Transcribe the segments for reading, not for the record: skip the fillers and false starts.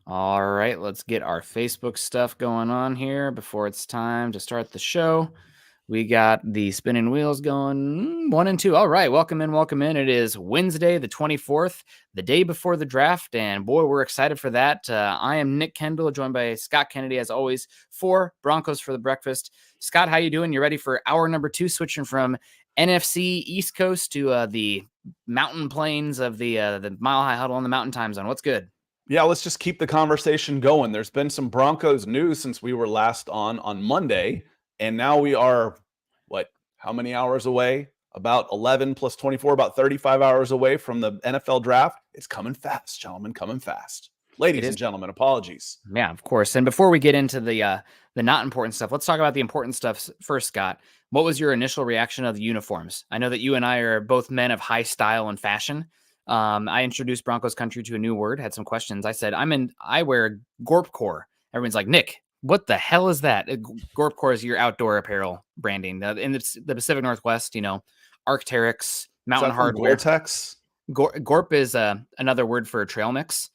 All right, let's get our Facebook stuff going on here before it's time to start the show. We got the spinning wheels going 1 and 2. All right, welcome in, welcome in. It is Wednesday, the 24th, the day before the draft, and boy, we're excited for that. I am Nick Kendell, joined by Scott Kennedy, as always, for Broncos for the Breakfast. Scott, how you doing? You ready for hour number 2, switching from NFC East Coast to the mountain plains of the Mile High Huddle on the Mountain Time Zone? What's good? Yeah, let's just keep the conversation going. There's been some Broncos news since we were last on Monday, and now we are, how many hours away? About 11 plus 24, about 35 hours away from the NFL draft. It's coming fast, gentlemen, coming fast. Ladies and gentlemen, apologies. Yeah, of course. And before we get into the not important stuff, let's talk about the important stuff first, Scott. What was your initial reaction of the uniforms? I know that you and I are both men of high style and fashion. I introduced Broncos country to a new word, had some questions. I said, I wear Gorpcore. Everyone's like, Nick, what the hell is that? Gorpcore is your outdoor apparel branding. In the Pacific Northwest, Arc'teryx, Mountain Hardware. Gore-Tex? Gorp is another word for trail mix.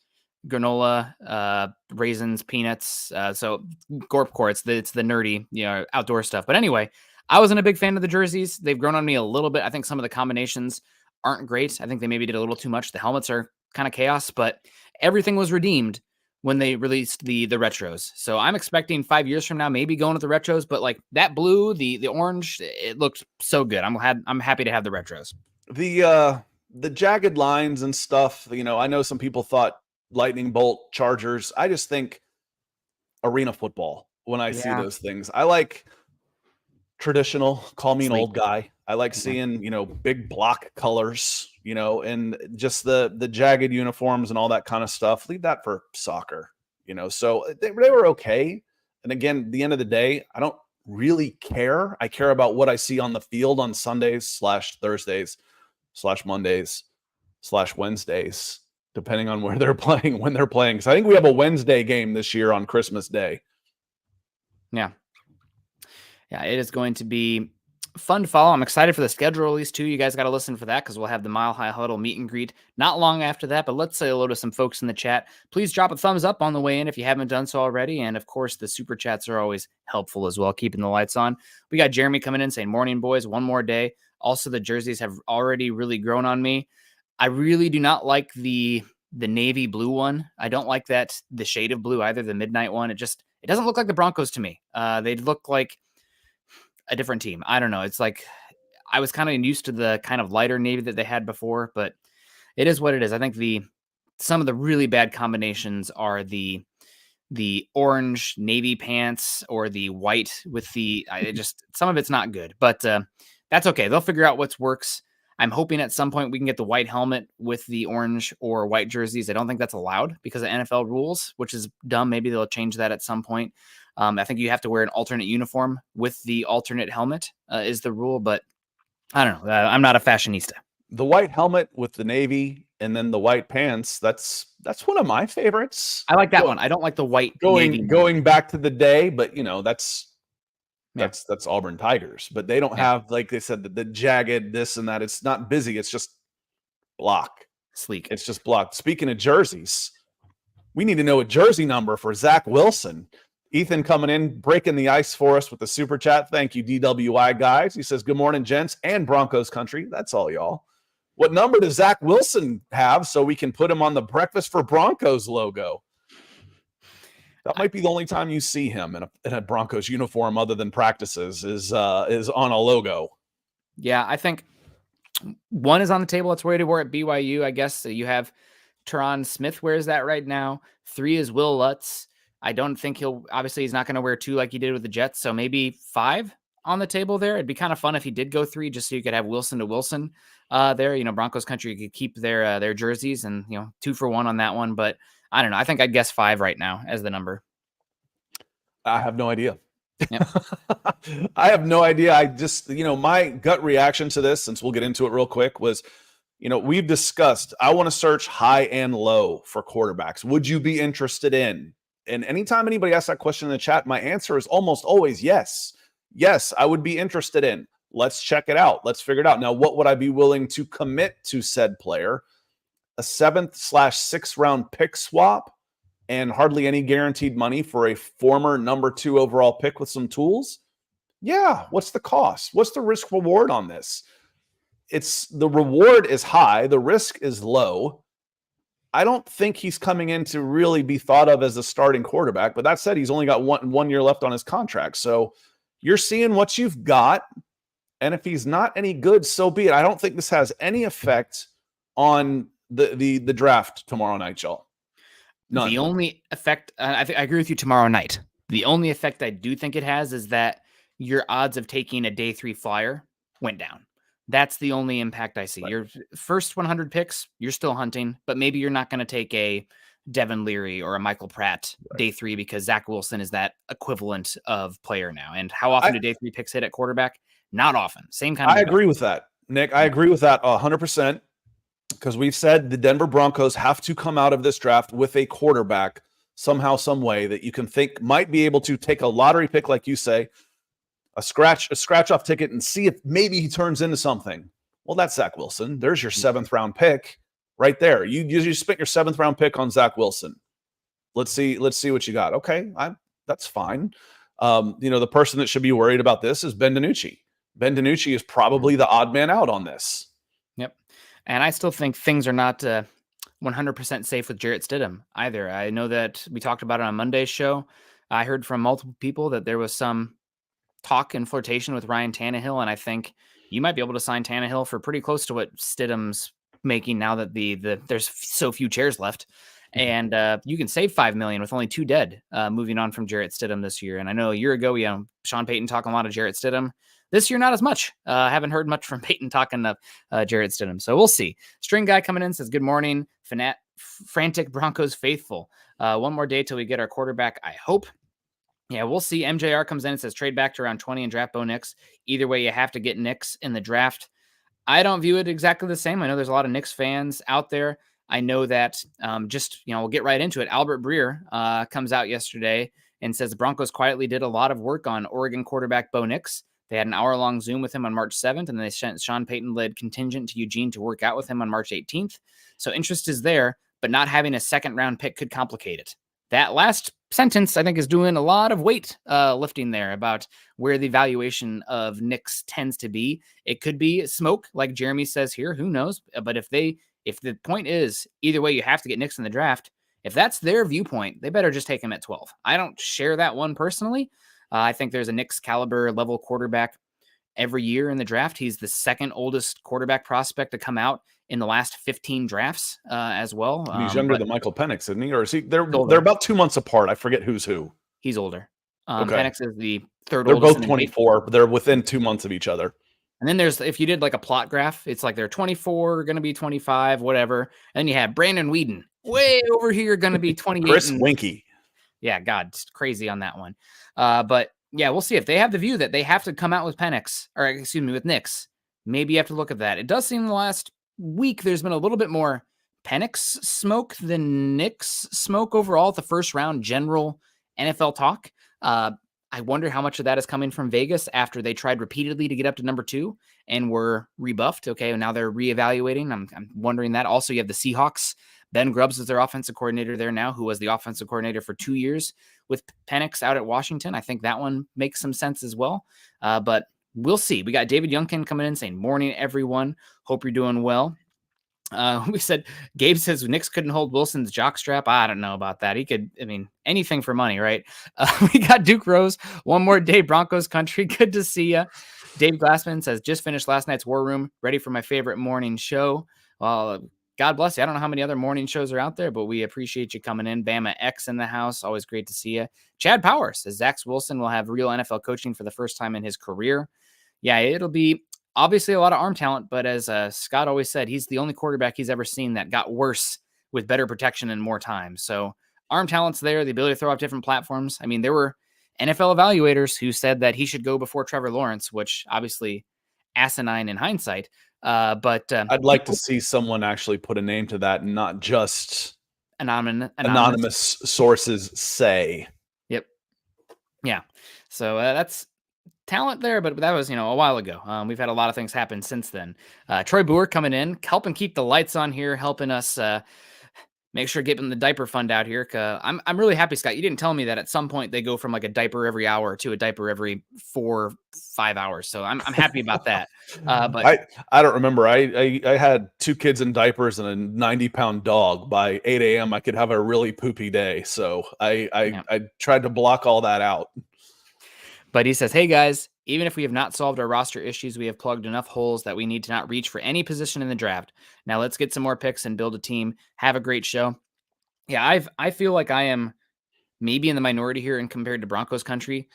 Granola, raisins, peanuts. So Gorpcore, it's the nerdy, outdoor stuff. But anyway, I wasn't a big fan of the jerseys. They've grown on me a little bit. I think some of the combinations aren't great. I think they maybe did a little too much. The helmets are kind of chaos, but everything was redeemed when they released the retros. So I'm expecting 5 years from now, maybe going with the retros, but like that blue, the orange, it looked so good. I'm happy to have the retros. The jagged lines and stuff, I know some people thought lightning bolt Chargers. I just think arena football when I see those things. I like traditional, call me an old guy. I like seeing, big block colors, and just the jagged uniforms and all that kind of stuff. Leave that for soccer, so they were okay. And again, at the end of the day, I don't really care. I care about what I see on the field on Sundays/Thursdays/Mondays/Wednesdays, depending on where they're playing, when they're playing. Because I think we have a Wednesday game this year on Christmas Day. Yeah, it is going to be fun to follow. I'm excited for the schedule release too. You guys got to listen for that because we'll have the Mile High Huddle meet and greet not long after that. But let's say hello to some folks in the chat. Please drop a thumbs up on the way in if you haven't done so already. And of course, the super chats are always helpful as well, keeping the lights on. We got Jeremy coming in saying, "Morning, boys. One more day." Also, the jerseys have already really grown on me. I really do not like the navy blue one. I don't like the shade of blue either, the midnight one. It doesn't look like the Broncos to me. They look like a different team. I don't know. It's like I was kind of used to the kind of lighter navy that they had before, but it is what it is. I think some of the really bad combinations are the orange navy pants or the white with some of it's not good, but that's okay. They'll figure out what works. I'm hoping at some point we can get the white helmet with the orange or white jerseys. I don't think that's allowed because of NFL rules, which is dumb. Maybe they'll change that at some point. I think you have to wear an alternate uniform with the alternate helmet is the rule, but I don't know. I'm not a fashionista. The white helmet with the navy and then the white pants, that's one of my favorites. I like that one. I don't like the white going back to the day, but that's Auburn Tigers, but they don't have, like they said, the jagged this and that. It's not busy. It's just block. Sleek. It's just blocked. Speaking of jerseys, we need to know a jersey number for Zach Wilson. Ethan coming in, breaking the ice for us with the super chat. Thank you, DWI guys. He says, "Good morning, gents and Broncos country." That's all, y'all. What number does Zach Wilson have so we can put him on the Breakfast for Broncos logo? That might be the only time you see him in a Broncos uniform other than practices is on a logo. Yeah, I think one is on the table. That's where he wore at BYU, I guess. So you have Teron Smith wears that right now. 3 is Will Lutz. I don't think he's not going to wear 2 like he did with the Jets. So maybe 5 on the table there. It'd be kind of fun if he did go 3, just so you could have Wilson to Wilson there. Broncos country could keep their jerseys and, 2 for 1 on that one. But I don't know. I think I'd guess 5 right now as the number. I have no idea. Yep. I have no idea. I just, my gut reaction to this, since we'll get into it real quick, was, we've discussed, I want to search high and low for quarterbacks. Would you be interested in? And anytime anybody asks that question in the chat, my answer is almost always yes. Yes, I would be interested in. Let's check it out. Let's figure it out. Now, what would I be willing to commit to said player? A 7th/6th round pick swap and hardly any guaranteed money for a former number 2 overall pick with some tools, yeah, what's the cost? What's the risk reward on this? The reward is high, the risk is low. I don't think he's coming in to really be thought of as a starting quarterback, but that said, he's only got one year left on his contract. So you're seeing what you've got, and if he's not any good, so be it. I don't think this has any effect on the draft tomorrow night, y'all. None. The only effect, I agree with you tomorrow night. The only effect I do think it has is that your odds of taking a day 3 flyer went down. That's the only impact I see. Right. Your first 100 picks, you're still hunting, but maybe you're not going to take a Devin Leary or a Michael Pratt day 3 because Zach Wilson is that equivalent of player now. And how often do day 3 picks hit at quarterback? Not often. Same kind of. I agree with that, Nick. I agree with that 100%, because we've said the Denver Broncos have to come out of this draft with a quarterback somehow, some way that you can think might be able to take a lottery pick, like you say, a scratch off ticket, and see if maybe he turns into something. Well, that's Zach Wilson. There's your 7th round pick right there. You spent your 7th round pick on Zach Wilson. Let's see what you got. Okay, that's fine. The person that should be worried about this is Ben DiNucci. Ben DiNucci is probably the odd man out on this. Yep. And I still think things are not 100% safe with Jarrett Stidham either. I know that we talked about it on Monday's show. I heard from multiple people that there was some talk and flirtation with Ryan Tannehill, and I think you might be able to sign Tannehill for pretty close to what Stidham's making now that there's so few chairs left, and you can save $5 million with only 2 dead moving on from Jarrett Stidham this year. And I know a year ago, Sean Payton talking a lot of Jarrett Stidham. This year, not as much. Haven't heard much from Payton talking of Jarrett Stidham. So we'll see. String guy coming in says, good morning, frantic Broncos faithful. One more day till we get our quarterback, I hope. Yeah, we'll see. MJR comes in and says, trade back to around 20 and draft Bo Nix. Either way, you have to get Nix in the draft. I don't view it exactly the same. I know there's a lot of Knicks fans out there. I know that we'll get right into it. Albert Breer comes out yesterday and says the Broncos quietly did a lot of work on Oregon quarterback Bo Nix. They had an hour-long Zoom with him on March 7th, and they sent Sean Payton-led contingent to Eugene to work out with him on March 18th. So interest is there, but not having a second-round pick could complicate it. That last sentence, I think, is doing a lot of weight lifting there about where the valuation of Nix tends to be. It could be smoke, like Jeremy says here. Who knows? But if the point is either way, you have to get Nix in the draft. If that's their viewpoint, they better just take him at 12. I don't share that one personally. I think there's a Nix caliber level quarterback every year in the draft. He's the second oldest quarterback prospect to come out in the last 15 drafts as well. He's younger than Michael Penix, isn't he? Or is he? They're about 2 months apart. I forget who's who. He's older. Okay. Penix is the third oldest. They're both 24, but they're within 2 months of each other. And then if you did like a plot graph, it's like they're 24, going to be 25, whatever. And then you have Brandon Weeden way over here, going to be 28. Chris Winky. Yeah, God, it's crazy on that one. But yeah, we'll see if they have the view that they have to come out with with Nix. Maybe you have to look at that. It does seem the last week there's been a little bit more Penix smoke than Nix smoke overall at the first round general NFL talk. I wonder how much of that is coming from Vegas after they tried repeatedly to get up to number 2 and were rebuffed. Okay, and now they're reevaluating. I'm wondering that. Also, you have the Seahawks. Ben Grubbs is their offensive coordinator there now, who was the offensive coordinator for 2 years with Penix out at Washington. I think that one makes some sense as well. But we'll see. We got David Youngkin coming in saying, morning, everyone. Hope you're doing well. We said, Gabe says Nix couldn't hold Wilson's jockstrap. I don't know about that. He could, anything for money, right? We got Duke Rose. One more day, Broncos country. Good to see you. Dave Glassman says, just finished last night's War Room. Ready for my favorite morning show. Well, God bless you. I don't know how many other morning shows are out there, but we appreciate you coming in. Bama X in the house. Always great to see you. Chad Power says Zach Wilson will have real NFL coaching for the first time in his career. Yeah, it'll be obviously a lot of arm talent, but as Scott always said, he's the only quarterback he's ever seen that got worse with better protection and more time. So arm talent's there, the ability to throw off different platforms. There were NFL evaluators who said that he should go before Trevor Lawrence, which obviously asinine in hindsight. But I'd like to see someone actually put a name to that and not just anonymous sources say. Yep. Yeah. So that's talent there, but that was, a while ago. We've had a lot of things happen since then. Troy Boer coming in, helping keep the lights on here, helping us make sure getting the diaper fund out here. I'm really happy, Scott. You didn't tell me that at some point they go from like a diaper every hour to a diaper every 4-5 hours. So I'm happy about that. But I don't remember. I had 2 kids in diapers and a 90-pound dog. By 8 a.m. I could have a really poopy day. So I tried to block all that out. But he says, hey guys, even if we have not solved our roster issues, we have plugged enough holes that we need to not reach for any position in the draft. Now let's get some more picks and build a team. Have a great show. Yeah, I feel like I am maybe in the minority here and compared to Broncos country.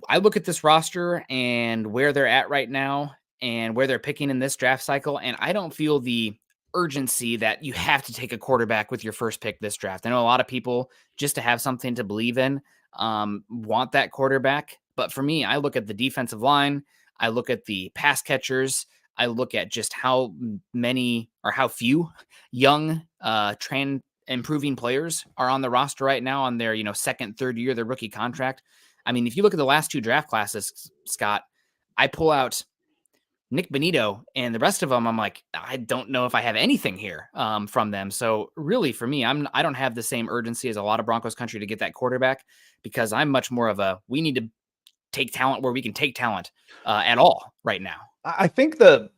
I look at this roster and where they're at right now and where they're picking in this draft cycle, and I don't feel the urgency that you have to take a quarterback with your first pick this draft. I know a lot of people, just to have something to believe in, want that quarterback. But for me, I look at the defensive line, I look at the pass catchers, I look at just how many or how few young trend improving players are on the roster right now on their, second, third year, their rookie contract. I mean, if you look at the last 2 draft classes, Scott, I pull out Nick Bonito and the rest of them. I'm like, I don't know if I have anything here from them. So really for me, I don't have the same urgency as a lot of Broncos country to get that quarterback, because I'm much more of we need to take talent where we can take talent at all right now. I think the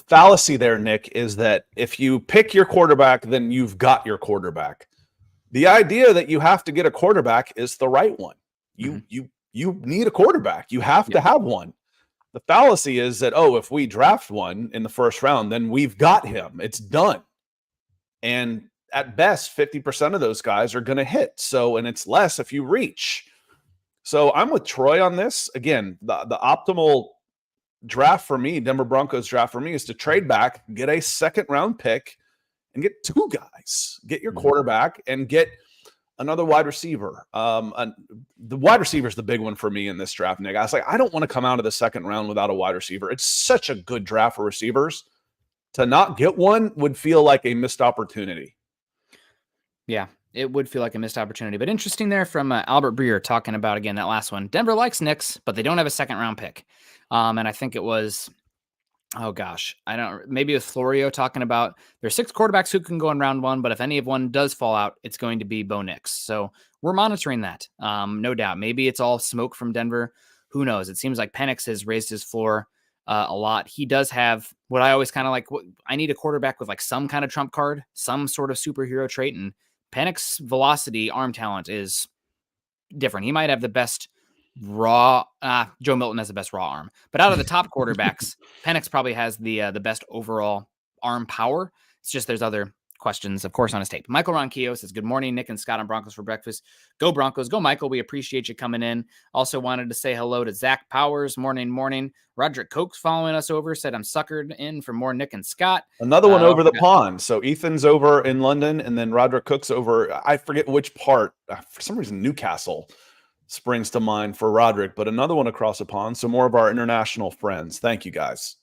fallacy there, Nick, is that if you pick your quarterback, then you've got your quarterback. The idea that you have to get a quarterback is the right one. You need a quarterback. You have to have one. The fallacy is that, if we draft one in the first round, then we've got him. It's done. And at best, 50% of those guys are going to hit. So, and it's less if you reach. So I'm with Troy on this. Again, the optimal draft for me, Denver Broncos draft for me, is to trade back, get a second round pick, and get 2 guys. Get your quarterback and get another wide receiver. The wide receiver is the big one for me in this draft, Nick. I was like, I don't want to come out of the second round without a wide receiver. It's such a good draft for receivers. To not get one would feel like a missed opportunity. Yeah, it would feel like a missed opportunity. But interesting there from Albert Breer talking about, again, that last one. Denver likes Knicks, but they don't have a second round pick. And I think it was, maybe it was Florio talking about there's 6 quarterbacks who can go in round 1, but if any of one does fall out, it's going to be Bo Nix. So we're monitoring that. No doubt. Maybe it's all smoke from Denver. Who knows? It seems like Penix has raised his floor a lot. He does have what I always kind of like. I need a quarterback with like some kind of trump card, some sort of superhero trait. And Penix velocity, arm talent is different. He might have the best raw. Joe Milton has the best raw arm, but out of the top quarterbacks, Penix probably has the best overall arm power. It's just there's other questions, of course, on his tape. Michael Ronquillo says, good morning, Nick and Scott on Broncos for breakfast. Go Broncos. Go, Michael. We appreciate you coming in. Also wanted to say hello to Zach Powers. Morning. Roderick Koch's following us over, said I'm suckered in for more Nick and Scott. Another one over the pond. So Ethan's over in London, and then Roderick Cook's over, I forget which part. For some reason, Newcastle springs to mind for Roderick, but another one across the pond. So more of our international friends. Thank you, guys.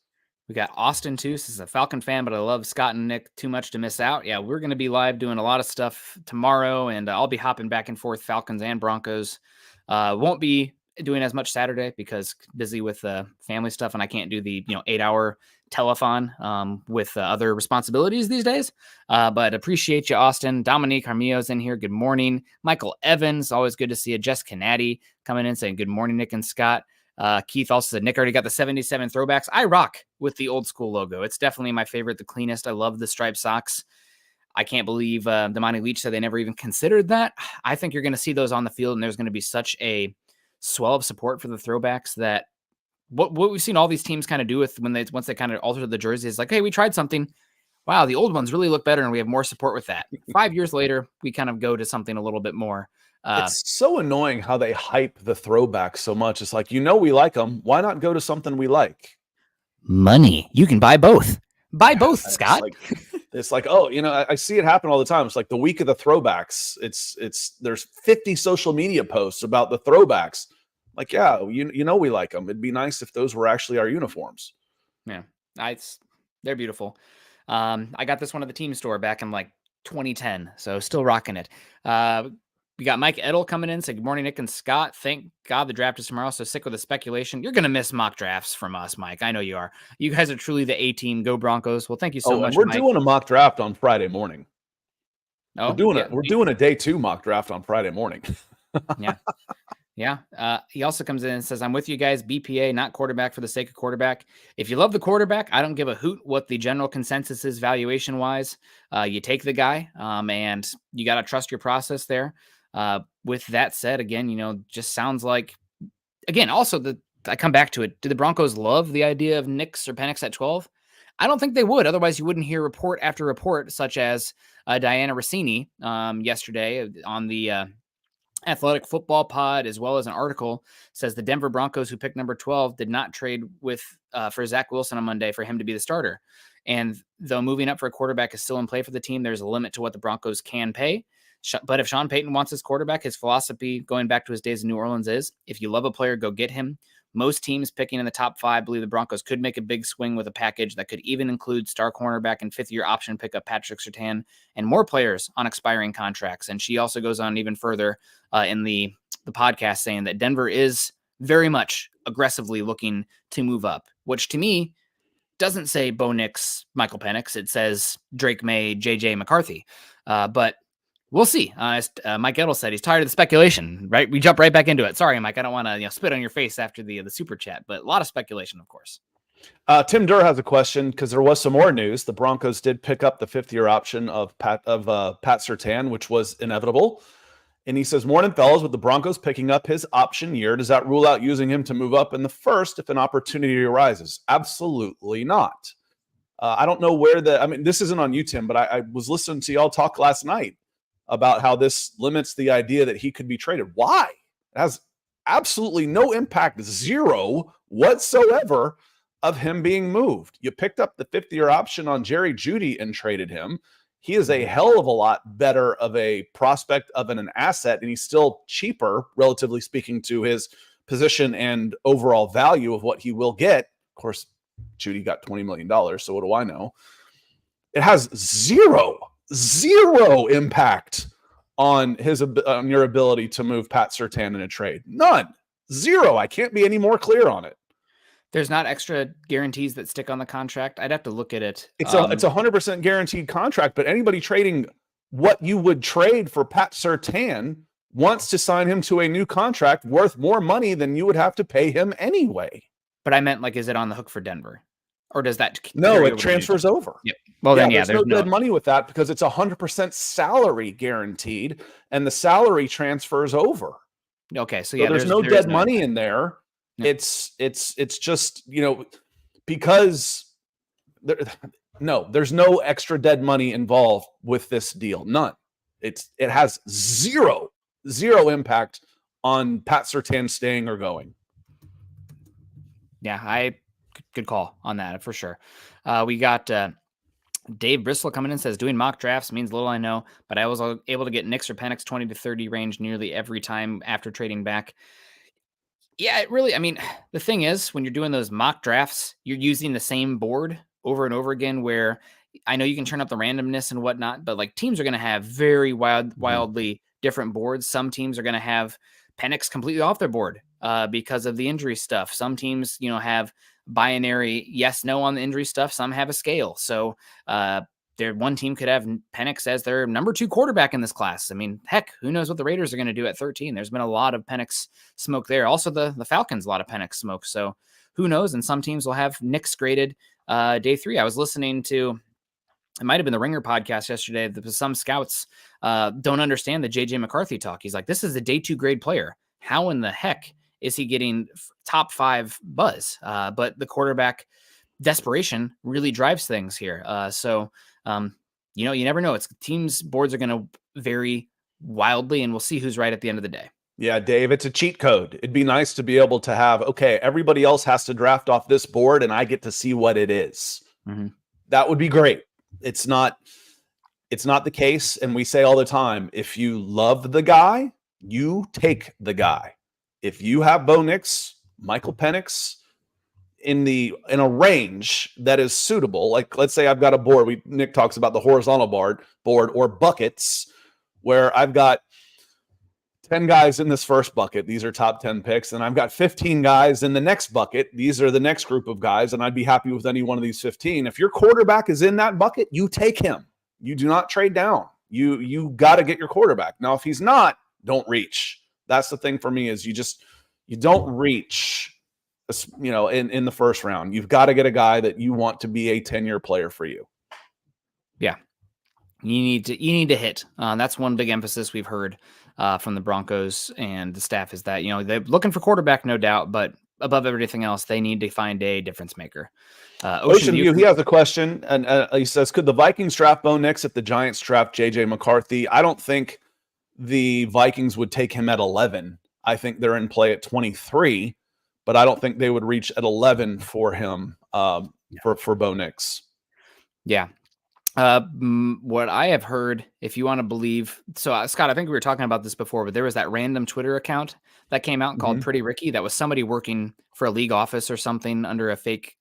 We got Austin too. This is a Falcon fan, but I love Scott and Nick too much to miss out. Yeah, we're going to be live doing a lot of stuff tomorrow, and I'll be hopping back and forth Falcons and Broncos. Won't be doing as much Saturday because busy with family stuff, and I can't do the 8-hour telethon with other responsibilities these days. But appreciate you, Austin. Dominique Armio's in here. Good morning. Michael Evans, always good to see you. Jess Kennedy coming in saying good morning, Nick and Scott. Keith also said, Nick already got the 77 throwbacks. I rock with the old school logo. It's definitely my favorite, the cleanest. I love the striped socks. I can't believe Damani Leach said they never even considered that. I think you're going to see those on the field, and there's going to be such a swell of support for the throwbacks that what we've seen all these teams kind of do with once they kind of alter the jersey is like, hey, we tried something. Wow, the old ones really look better, and we have more support with that. 5 years later, we kind of go to something a little bit more. It's so annoying how they hype the throwbacks so much. It's like, we like them. Why not go to something we like? Money. You can buy both. Buy both, Scott. It's like, I see it happen all the time. It's like the week of the throwbacks. There's 50 social media posts about the throwbacks. Like, yeah, we like them. It'd be nice if those were actually our uniforms. Yeah, they're beautiful. I got this one at the team store back in like 2010, so still rocking it. We got Mike Edel coming in, saying, good morning, Nick and Scott. Thank God the draft is tomorrow, so sick with the speculation. You're going to miss mock drafts from us, Mike. I know you are. You guys are truly the A-team. Go Broncos. Well, thank you so much, we're Mike. Doing a mock draft on Friday morning. Oh, We're doing a day 2 mock draft on Friday morning. Yeah. Yeah. He also comes in and says, I'm with you guys. BPA, not quarterback for the sake of quarterback. If you love the quarterback, I don't give a hoot what the general consensus is valuation wise. You take the guy and you got to trust your process there. With that said, again, just sounds like, again, also I come back to it. Do the Broncos love the idea of Nick Surtain at 12? I don't think they would. Otherwise, you wouldn't hear report after report, such as Diana Rossini yesterday on the Athletic Football Pod, as well as an article, says the Denver Broncos, who picked number 12, did not trade with for Zach Wilson on Monday for him to be the starter. And though moving up for a quarterback is still in play for the team, there's a limit to what the Broncos can pay. But if Sean Payton wants his quarterback, his philosophy going back to his days in New Orleans is, if you love a player, go get him. Most teams picking in the top 5 believe the Broncos could make a big swing with a package that could even include star cornerback and 5th-year option pickup Patrick Surtain and more players on expiring contracts. And she also goes on even further in the podcast saying that Denver is very much aggressively looking to move up, which to me doesn't say Bo Nix, Michael Penix. It says Drake May, JJ McCarthy. But we'll see. Mike Edel said he's tired of the speculation, right? We jump right back into it. Sorry, Mike. I don't want to spit on your face after the super chat, but a lot of speculation, of course. Tim Durr has a question because there was some more news. The Broncos did pick up the 5th-year option of Pat Surtain, which was inevitable. And he says, morning, fellas, with the Broncos picking up his option year, does that rule out using him to move up in the first if an opportunity arises? Absolutely not. I don't know where this isn't on you, Tim, but I was listening to y'all talk last night about how this limits the idea that he could be traded. Why? It has absolutely no impact, zero whatsoever, of him being moved. You picked up the 5th-year option on Jerry Jeudy and traded him. He is a hell of a lot better of a prospect of an asset, and he's still cheaper, relatively speaking, to his position and overall value of what he will get. Of course, Jeudy got $20 million, so what do I know? It has zero impact on your ability to move Pat Surtain in a trade. None. Zero. I can't be any more clear on it. There's not extra guarantees that stick on the contract. I'd have to look at it. It's a 100% guaranteed contract, but anybody trading what you would trade for Pat Surtain wants to sign him to a new contract worth more money than you would have to pay him anyway. But I meant, is it on the hook for Denver? Or does that... No, it transfers over. Yep. Well, then, there's no dead money with that because it's 100% salary guaranteed, and the salary transfers over. Okay, so there's no dead money in there. No. It's just, because there's no extra dead money involved with this deal. None. It has zero impact on Pat Surtain staying or going. Yeah, good call on that for sure. We got Dave Bristol coming in, says, doing mock drafts means little I know, but I was able to get Nick Surtain 20 to 30 range nearly every time after trading back. Yeah, it really, the thing is, when you're doing those mock drafts, you're using the same board over and over again, where I know you can turn up the randomness and whatnot, but teams are going to have very wildly different boards. Some teams are going to have Penix completely off their board because of the injury stuff. Some teams, have binary yes, no on the injury stuff. Some have a scale. So one team could have Penix as their number 2 quarterback in this class. Heck, who knows what the Raiders are going to do at 13? There's been a lot of Penix smoke there. Also, the Falcons, a lot of Penix smoke. So who knows? And some teams will have Nix graded day 3. I was listening to, it might have been the Ringer podcast yesterday. Some scouts don't understand the JJ McCarthy talk. He's like, this is a day 2 grade player. How in the heck is he getting top 5 buzz? But the quarterback desperation really drives things here. You never know. It's teams' boards are going to vary wildly, and we'll see who's right at the end of the day. Yeah, Dave, it's a cheat code. It'd be nice to be able to have, okay, everybody else has to draft off this board, and I get to see what it is. Mm-hmm. That would be great. It's not the case, and we say all the time, if you love the guy, you take the guy. If you have Bo Nix, Michael Penix, in a range that is suitable, let's say I've got a board. Nick talks about the horizontal board or buckets, where I've got 10 guys in this first bucket. These are top 10 picks, and I've got 15 guys in the next bucket. These are the next group of guys, and I'd be happy with any one of these 15. If your quarterback is in that bucket, you take him. You do not trade down. You got to get your quarterback. Now, if he's not, don't reach. That's the thing for me is you don't reach, in the first round. You've got to get a guy that you want to be a 10-year player for you. Yeah. You need to hit. That's one big emphasis we've heard from the Broncos and the staff is that, they're looking for quarterback, no doubt, but above everything else, they need to find a difference maker. Ocean View, he has a question, and he says, could the Vikings draft Bo Nix if the Giants draft J.J. McCarthy? I don't think the Vikings would take him at 11. I think they're in play at 23, but I don't think they would reach at 11 for him for Bo Nix. Yeah. What I have heard, if you want to believe, so Scott, I think we were talking about this before, but there was that random Twitter account that came out called Pretty Ricky. That was somebody working for a league office or something under a fake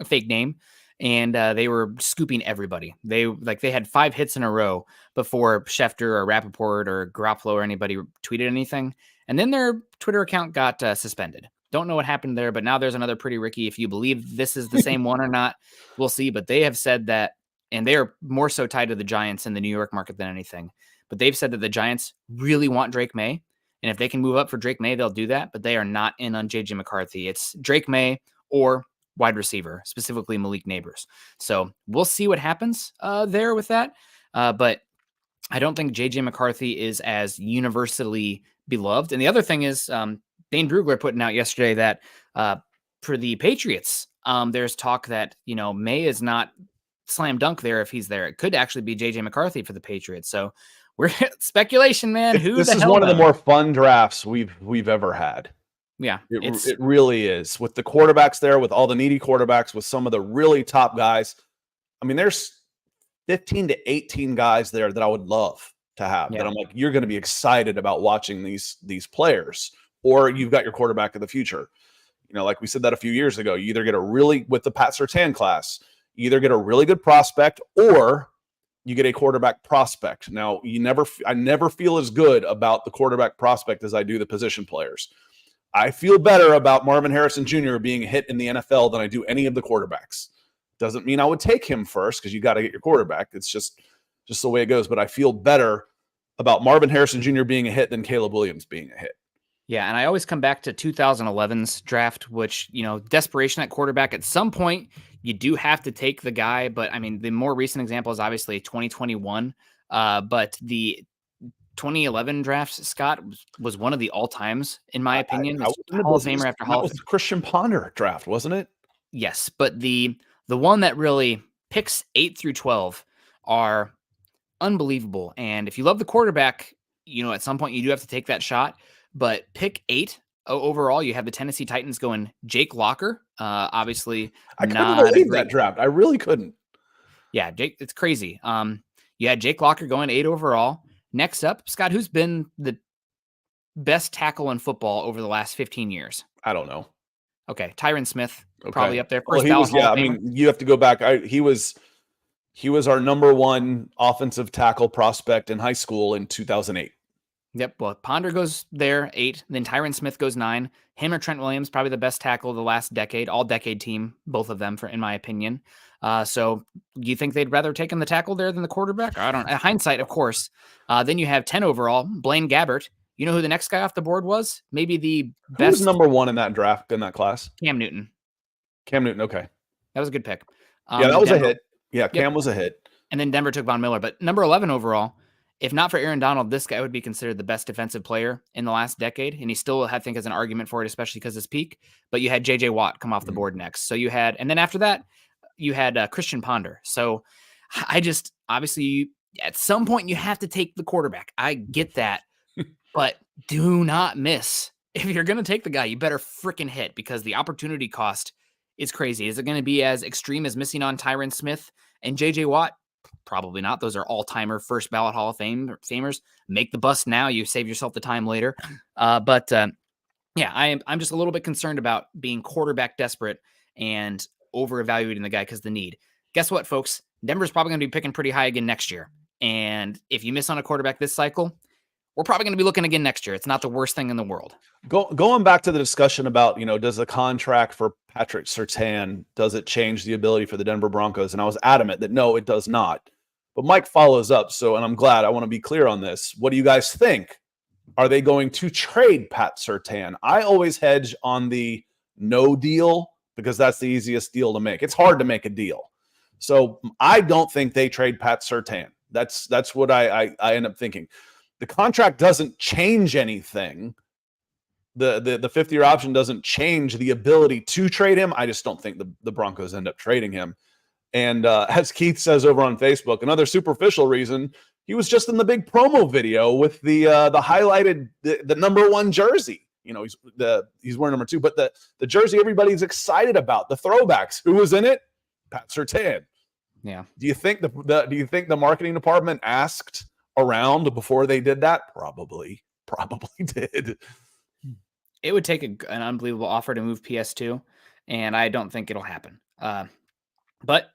name. And they were scooping everybody. They had 5 hits in a row before Schefter or Rappaport or Garoppolo or anybody tweeted anything. And then their Twitter account got suspended. Don't know what happened there, but now there's another Pretty Ricky. If you believe this is the same one or not, we'll see. But they have said that, and they are more so tied to the Giants in the New York market than anything. But they've said that the Giants really want Drake May. And if they can move up for Drake May, they'll do that. But they are not in on J.J. McCarthy. It's Drake May or wide receiver, specifically Malik Neighbors. So we'll see what happens there with that. But I don't think J.J. McCarthy is as universally beloved. And the other thing is, Dane Brugler putting out yesterday that for the Patriots, there's talk that, May is not slam dunk there if he's there. It could actually be J.J. McCarthy for the Patriots. So we're speculation, man. This is one of the more fun drafts we've ever had. Yeah, it really is. With the quarterbacks there, with all the needy quarterbacks, with some of the really top guys. I mean, there's 15 to 18 guys there that I would love to have. Yeah. That I'm like, you're going to be excited about watching these players. Or you've got your quarterback of the future. Like we said that a few years ago, you either get with the Pat Surtain class, you either get a really good prospect or you get a quarterback prospect. Now, I never feel as good about the quarterback prospect as I do the position players. I feel better about Marvin Harrison Jr. being a hit in the NFL than I do any of the quarterbacks. Doesn't mean I would take him first because you got to get your quarterback. It's just the way it goes. But I feel better about Marvin Harrison Jr. being a hit than Caleb Williams being a hit. Yeah, and I always come back to 2011's draft, which, desperation at quarterback. At some point, you do have to take the guy. But, I mean, the more recent example is obviously 2021. But the 2011 draft, Scott, was one of the all-times, in my opinion. Hall of Famer after Hall of Famer. That was the Christian Ponder draft, wasn't it? Yes, but the one that really picks 8 through 12 are unbelievable. And if you love the quarterback, at some point you do have to take that shot. But pick 8 overall, you have the Tennessee Titans going Jake Locker. Obviously, I couldn't believe that draft. I really couldn't. Yeah, Jake, it's crazy. You had Jake Locker going 8 overall. Next up, Scott, who's been the best tackle in football over the last 15 years? I don't know. Okay, Tyron Smith, probably up there. First you have to go back. He was our number 1 offensive tackle prospect in high school in 2008. Yep. Well, Ponder goes there 8, then Tyron Smith goes 9. Him or Trent Williams, probably the best tackle of the last decade, all decade team, both of them, in my opinion. So do you think they'd rather take in the tackle there than the quarterback? I don't know. Hindsight, of course. Then you have 10 overall, Blaine Gabbert. You know who the next guy off the board was? Maybe the best. Who's number 1 in that draft, in that class? Cam Newton. Okay. That was a good pick. Yeah, that was a hit. Yeah, Cam was a hit. And then Denver took Von Miller. But number 11 overall, if not for Aaron Donald, this guy would be considered the best defensive player in the last decade. And he still, I think, has an argument for it, especially because his peak. But you had J.J. Watt come off the board next. So you had, and then after that, you had Christian Ponder. So obviously, at some point, you have to take the quarterback. I get that. But do not miss. If you're going to take the guy, you better freaking hit because the opportunity cost is crazy. Is it going to be as extreme as missing on Tyron Smith and J.J. Watt? Probably not. Those are all-timer first ballot Hall of Famers. Make the bust now. You save yourself the time later. But I'm just a little bit concerned about being quarterback desperate and over-evaluating the guy because the need. Guess what, folks? Denver's probably going to be picking pretty high again next year. And if you miss on a quarterback this cycle, we're probably going to be looking again next year. It's not the worst thing in the world. Going back to the discussion about, does the contract for Patrick Surtain, does it change the ability for the Denver Broncos? And I was adamant that no, it does not. But Mike follows up. And I'm glad, I want to be clear on this. What do you guys think? Are they going to trade Pat Surtain? I always hedge on the no deal because that's the easiest deal to make. It's hard to make a deal. So I don't think they trade Pat Surtain. That's what I end up thinking. The contract doesn't change anything. The 5th-year option doesn't change the ability to trade him. I just don't think the Broncos end up trading him. And as Keith says over on Facebook, another superficial reason, he was just in the big promo video with the highlighted the number 1 jersey. He's wearing number 2, but the jersey everybody's excited about, the throwbacks. Who was in it? Pat Surtain. Yeah. Do you think the marketing department asked around before they did that? Probably did. It would take an unbelievable offer to move PS2, and I don't think it'll happen. But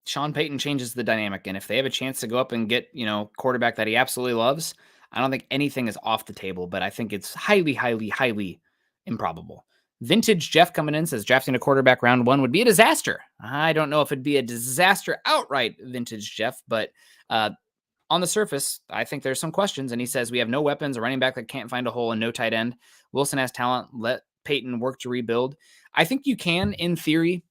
Sean Payton changes the dynamic, and if they have a chance to go up and get, quarterback that he absolutely loves, I don't think anything is off the table, but I think it's highly, highly, highly improbable. Vintage Jeff coming in says drafting a quarterback round 1 would be a disaster. I don't know if it'd be a disaster outright, Vintage Jeff, but on the surface, I think there's some questions. And he says we have no weapons, a running back that can't find a hole, and no tight end. Wilson has talent. Let Payton work to rebuild. I think you can, in theory,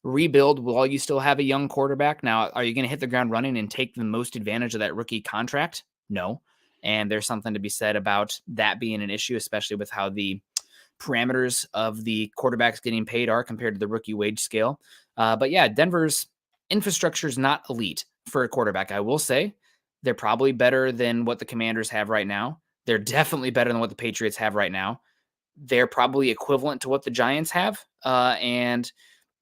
rebuild while you still have a young quarterback. Now, are you going to hit the ground running and take the most advantage of that rookie contract? No. And there's something to be said about that being an issue, especially with how the parameters of the quarterbacks getting paid are compared to the rookie wage scale. But yeah, Denver's infrastructure is not elite for a quarterback. I will say they're probably better than what the Commanders have right now. They're definitely better than what the Patriots have right now. They're probably equivalent to what the Giants have, and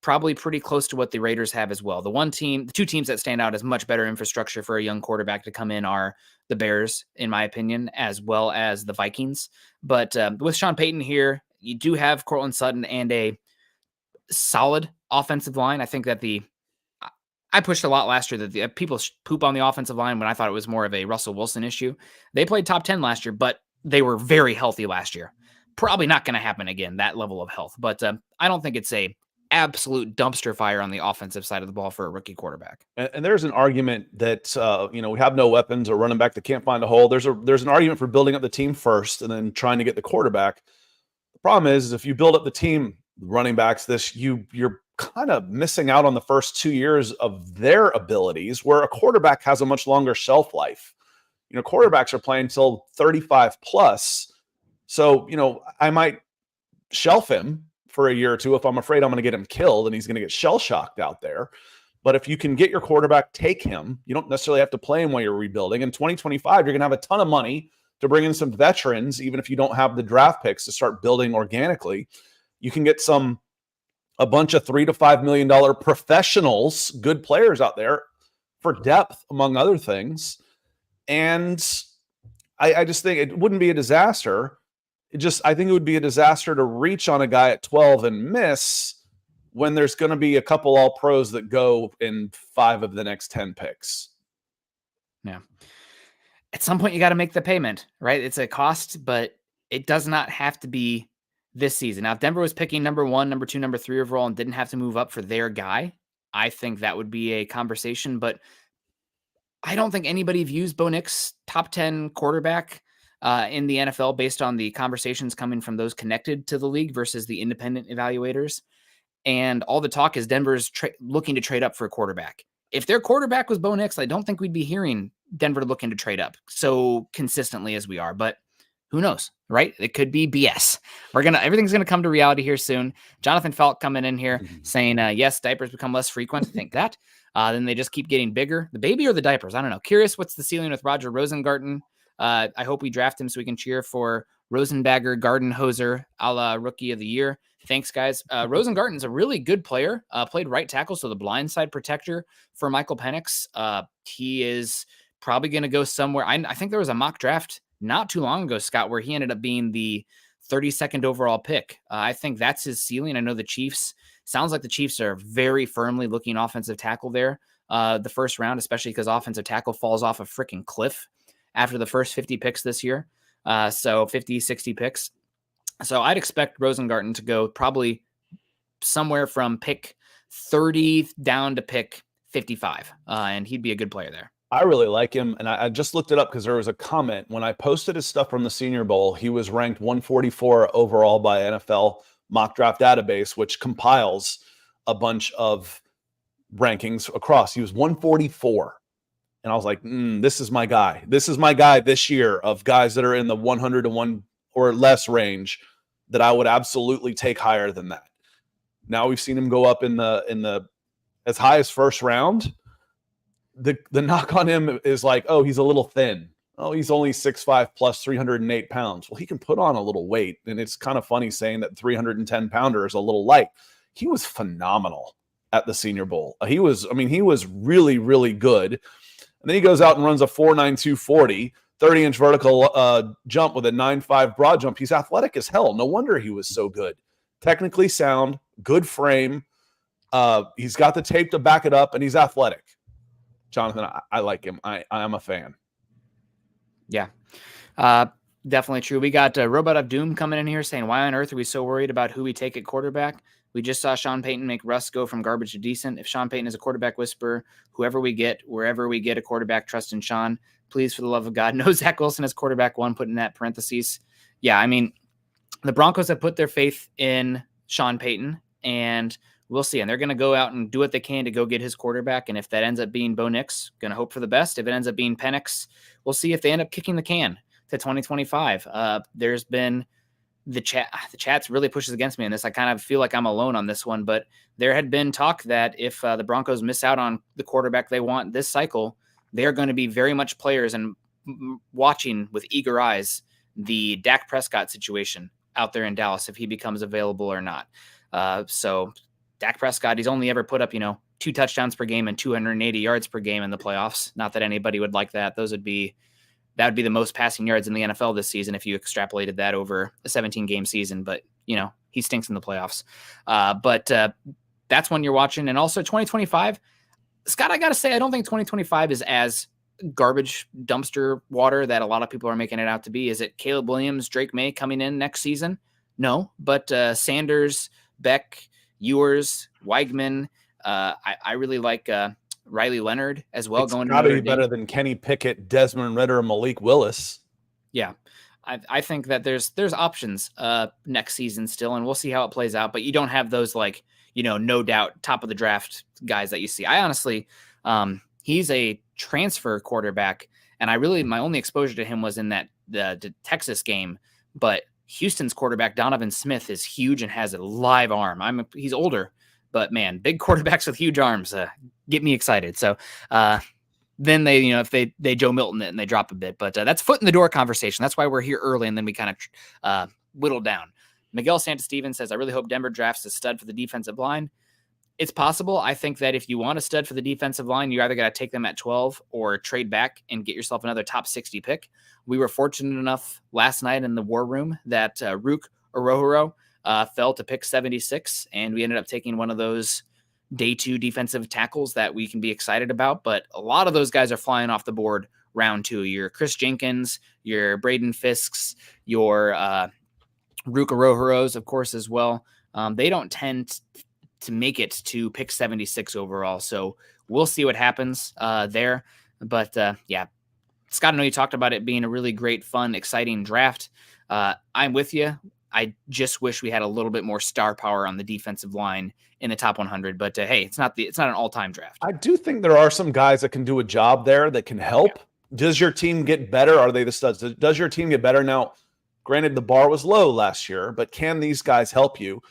probably pretty close to what the Raiders have as well. The 2 teams that stand out as much better infrastructure for a young quarterback to come in are the Bears, in my opinion, as well as the Vikings. But with Sean Payton here, you do have Cortland Sutton and a solid offensive line. I think that I pushed a lot last year that the people poop on the offensive line when I thought it was more of a Russell Wilson issue. They played top 10 last year, but they were very healthy last year. Probably not going to happen again, that level of health. But I don't think it's a absolute dumpster fire on the offensive side of the ball for a rookie quarterback. And there's an argument that we have no weapons or running back that can't find a hole. There's an argument for building up the team first and then trying to get the quarterback. The problem is if you build up the team, running backs, you're kind of missing out on the first 2 years of their abilities, where a quarterback has a much longer shelf life. Quarterbacks are playing till 35 plus. So, I might shelf him for a year or two if I'm afraid I'm going to get him killed and he's going to get shell shocked out there. But if you can get your quarterback, take him. You don't necessarily have to play him while you're rebuilding. In 2025, you're going to have a ton of money to bring in some veterans, even if you don't have the draft picks to start building organically. You can get a bunch of $3 to $5 million professionals, good players out there for depth, among other things. And I just think it wouldn't be a disaster. I think it would be a disaster to reach on a guy at 12 and miss when there's going to be a couple all pros that go in 5 of the next 10 picks. Yeah. At some point you got to make the payment, right? It's a cost, but it does not have to be this season. Now, if Denver was picking number 1, number 2, number 3 overall and didn't have to move up for their guy, I think that would be a conversation, but I don't think anybody views Bo Nix top 10 quarterback in the NFL based on the conversations coming from those connected to the league versus the independent evaluators. And all the talk is Denver's looking to trade up for a quarterback. If their quarterback was Bo Nix, I don't think we'd be hearing Denver looking to trade up so consistently as we are, but who knows, right? It could be BS. Everything's going to come to reality here soon. Jonathan Falk coming in here saying, yes, diapers become less frequent. I think that. Then they just keep getting bigger. The baby or the diapers? I don't know. Curious what's the ceiling with Roger Rosengarten. I hope we draft him so we can cheer for Rosenbagger Gardenhoser a la Rookie of the Year. Thanks, guys. Rosengarten's a really good player. Played right tackle, so the blindside protector for Michael Penix. He is probably going to go somewhere. I think there was a mock draft not too long ago, Scott, where he ended up being the 32nd overall pick. I think that's his ceiling. I know the Chiefs, sounds like the Chiefs are very firmly looking offensive tackle there the first round, especially because offensive tackle falls off a freaking cliff after the first 50 picks this year. So 50, 60 picks. So I'd expect Rosengarten to go probably somewhere from pick 30 down to pick 55, and he'd be a good player there. I really like him, and I just looked it up because there was a comment. When I posted his stuff from the Senior Bowl, he was ranked 144 overall by NFL Mock Draft Database, which compiles a bunch of rankings across. He was 144. And I was like, this is my guy. This is my guy this year of guys that are in the 100 to 1 or less range that I would absolutely take higher than that. Now we've seen him go up in the as high as first round. The knock on him is like, oh, he's a little thin. Oh, he's only 6'5 plus 308 pounds. Well, he can put on a little weight. And it's kind of funny saying that 310 pounder is a little light. He was phenomenal at the Senior Bowl. He was really, really good. And then he goes out and runs a 4.92 40, 30-inch vertical jump with a 9.5 broad jump. He's athletic as hell. No wonder he was so good. Technically sound, good frame. He's got the tape to back it up, and he's athletic. Jonathan, I like him. I am a fan. Yeah, definitely true. We got Robot of Doom coming in here saying, why on earth are we so worried about who we take at quarterback? We just saw Sean Payton make Russ go from garbage to decent. If Sean Payton is a quarterback whisperer, whoever we get, wherever we get a quarterback, trust in Sean. Please, for the love of God, no Zach Wilson as quarterback one, put in that parentheses. Yeah, I mean, the Broncos have put their faith in Sean Payton, and we'll see. And they're going to go out and do what they can to go get his quarterback. And if that ends up being Bo Nix, going to hope for the best. If it ends up being Penix, we'll see if they end up kicking the can to 2025. There's been the chat really pushes against me in this. I kind of feel like I'm alone on this one, but there had been talk that if the Broncos miss out on the quarterback they want this cycle, they're going to be very much players and watching with eager eyes the Dak Prescott situation out there in Dallas, if he becomes available or not. So Dak Prescott, he's only ever put up, 2 touchdowns per game and 280 yards per game in the playoffs. Not that anybody would like that. That would be the most passing yards in the NFL this season if you extrapolated that over a 17-game season. But, he stinks in the playoffs. But that's when you're watching. And also 2025, Scott, I got to say, I don't think 2025 is as garbage dumpster water that a lot of people are making it out to be. Is it Caleb Williams, Drake May coming in next season? No, but Sanders, Beck, Ewers, Weigman. I really like Riley Leonard as well. It's got to be better than Kenny Pickett, Desmond Ridder, and Malik Willis. Yeah, I think that there's options next season still, and we'll see how it plays out. But you don't have those no doubt top of the draft guys that you see. I honestly, he's a transfer quarterback, and my only exposure to him was in the Texas game. But Houston's quarterback Donovan Smith is huge and has a live arm. He's older, but man, big quarterbacks with huge arms get me excited. So then they, if they Joe Milton it and they drop a bit, but that's foot in the door conversation. That's why we're here early, and then we kind of whittle down. Miguel Santos-Stevens says, I really hope Denver drafts a stud for the defensive line. It's possible. I think that if you want a stud for the defensive line, you either got to take them at 12 or trade back and get yourself another top 60 pick. We were fortunate enough last night in the war room that Rook Orohiro fell to pick 76, and we ended up taking one of those day 2 defensive tackles that we can be excited about. But a lot of those guys are flying off the board round 2. Your Chris Jenkins, your Braden Fisks, your Rook Orohiros, of course, as well. They don't tend to make it to pick 76 overall. So we'll see what happens there. But yeah, Scott, I know you talked about it being a really great, fun, exciting draft. I'm with you. I just wish we had a little bit more star power on the defensive line in the top 100. But hey, it's not an all-time draft. I do think there are some guys that can do a job there that can help. Yeah. Does your team get better? Are they the studs? Does your team get better? Now, granted, the bar was low last year, but can these guys help you?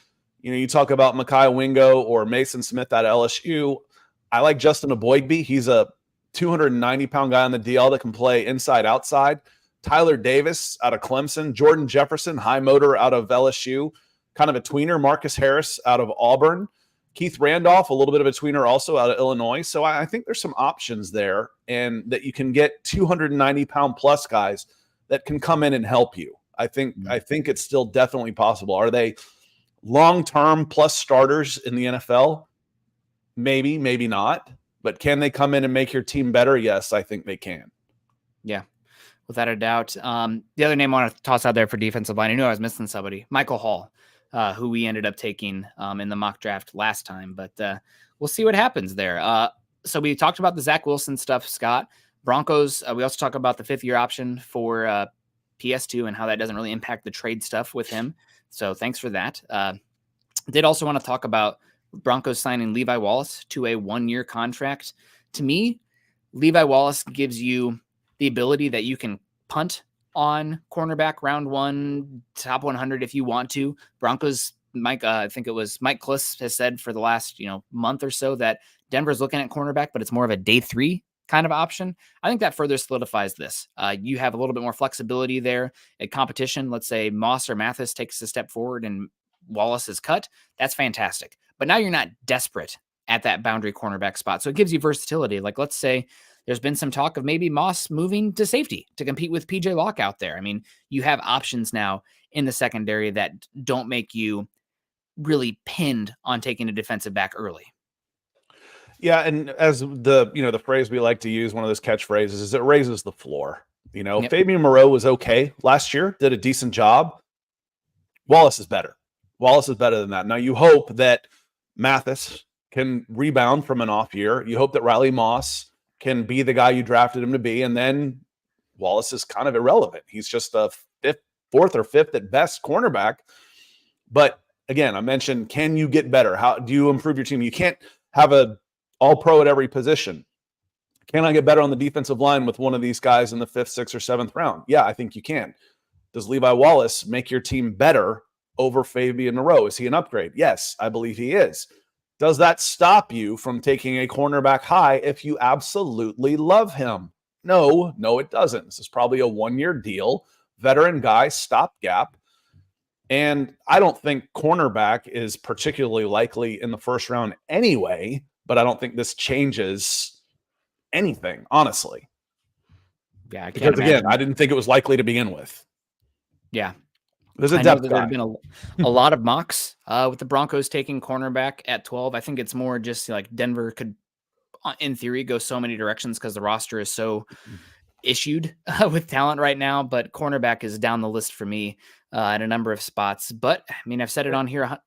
You talk about Mekhi Wingo or Mason Smith at LSU. I like Justin Aboigbe. He's a 290-pound guy on the DL that can play inside, outside. Tyler Davis out of Clemson. Jordan Jefferson, high motor out of LSU. Kind of a tweener. Marcus Harris out of Auburn. Keith Randolph, a little bit of a tweener also out of Illinois. So I think there's some options there, and that you can get 290-pound plus guys that can come in and help you. I think it's still definitely possible. Are they long-term plus starters in the NFL? Maybe, maybe not. But can they come in and make your team better? Yes, I think they can. Yeah, without a doubt. The other name I want to toss out there for defensive line, I knew I was missing somebody, Michael Hall, who we ended up taking in the mock draft last time. But we'll see what happens there. So we talked about the Zach Wilson stuff, Scott. Broncos, we also talk about the 5th-year option for PS2 and how that doesn't really impact the trade stuff with him. So thanks for that. Did also want to talk about Broncos signing Levi Wallace to a 1-year contract. To me, Levi Wallace gives you the ability that you can punt on cornerback round 1, top 100 if you want to. Broncos, Mike, I think it was Mike Kliss has said for the last month or so that Denver's looking at cornerback, but it's more of a day 3 kind of option. I think that further solidifies this. You have a little bit more flexibility there at competition. Let's say Moss or Mathis takes a step forward and Wallace is cut. That's fantastic. But now you're not desperate at that boundary cornerback spot. So it gives you versatility. Like, let's say there's been some talk of maybe Moss moving to safety to compete with PJ Locke out there. I mean, you have options now in the secondary that don't make you really pinned on taking a defensive back early. Yeah, and as the phrase we like to use, one of those catchphrases, is it raises the floor. Yep. Fabian Moreau was okay last year, did a decent job. Wallace is better. Wallace is better than that. Now you hope that Mathis can rebound from an off year. You hope that Riley Moss can be the guy you drafted him to be, and then Wallace is kind of irrelevant. He's just a 4th or 5th at best cornerback. But again, I mentioned, can you get better? How do you improve your team? You can't have a all-pro at every position. Can I get better on the defensive line with one of these guys in the 5th, 6th, or 7th round? Yeah, I think you can. Does Levi Wallace make your team better over Fabian Moreau? Is he an upgrade? Yes, I believe he is. Does that stop you from taking a cornerback high if you absolutely love him? No, it doesn't. This is probably a 1-year deal. Veteran guy, stopgap. And I don't think cornerback is particularly likely in the 1st round anyway, but I don't think this changes anything, honestly. Yeah, because again, I didn't think it was likely to begin with. Yeah. There's a depth guy. There have been a lot of mocks with the Broncos taking cornerback at 12. I think it's more just like Denver could, in theory, go so many directions because the roster is so issued with talent right now. But cornerback is down the list for me at a number of spots. But I mean, I've said it on here.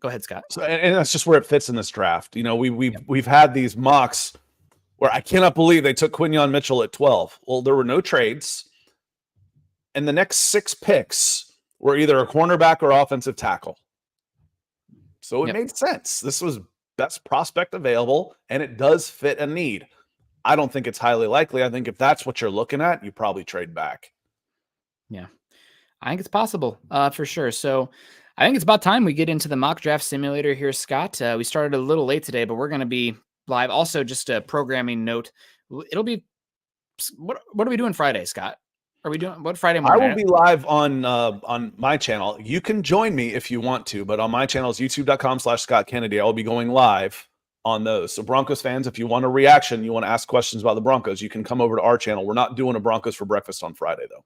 Go ahead, Scott. So, and that's just where it fits in this draft. We've had these mocks where I cannot believe they took Quinyon Mitchell at 12. Well, there were no trades, and the next 6 picks were either a cornerback or offensive tackle. So it made sense. This was best prospect available, and it does fit a need. I don't think it's highly likely. I think if that's what you're looking at, you probably trade back. Yeah, I think it's possible for sure. So I think it's about time we get into the mock draft simulator here, Scott. We started a little late today, but we're going to be live. Also, just a programming note. It'll be, what are we doing Friday, Scott? Are we doing what Friday morning? I will be live on my channel. You can join me if you want to, but on my channel is youtube.com/Scott Kennedy. I will be going live on those. So Broncos fans, if you want a reaction, you want to ask questions about the Broncos, you can come over to our channel. We're not doing a Broncos for breakfast on Friday though.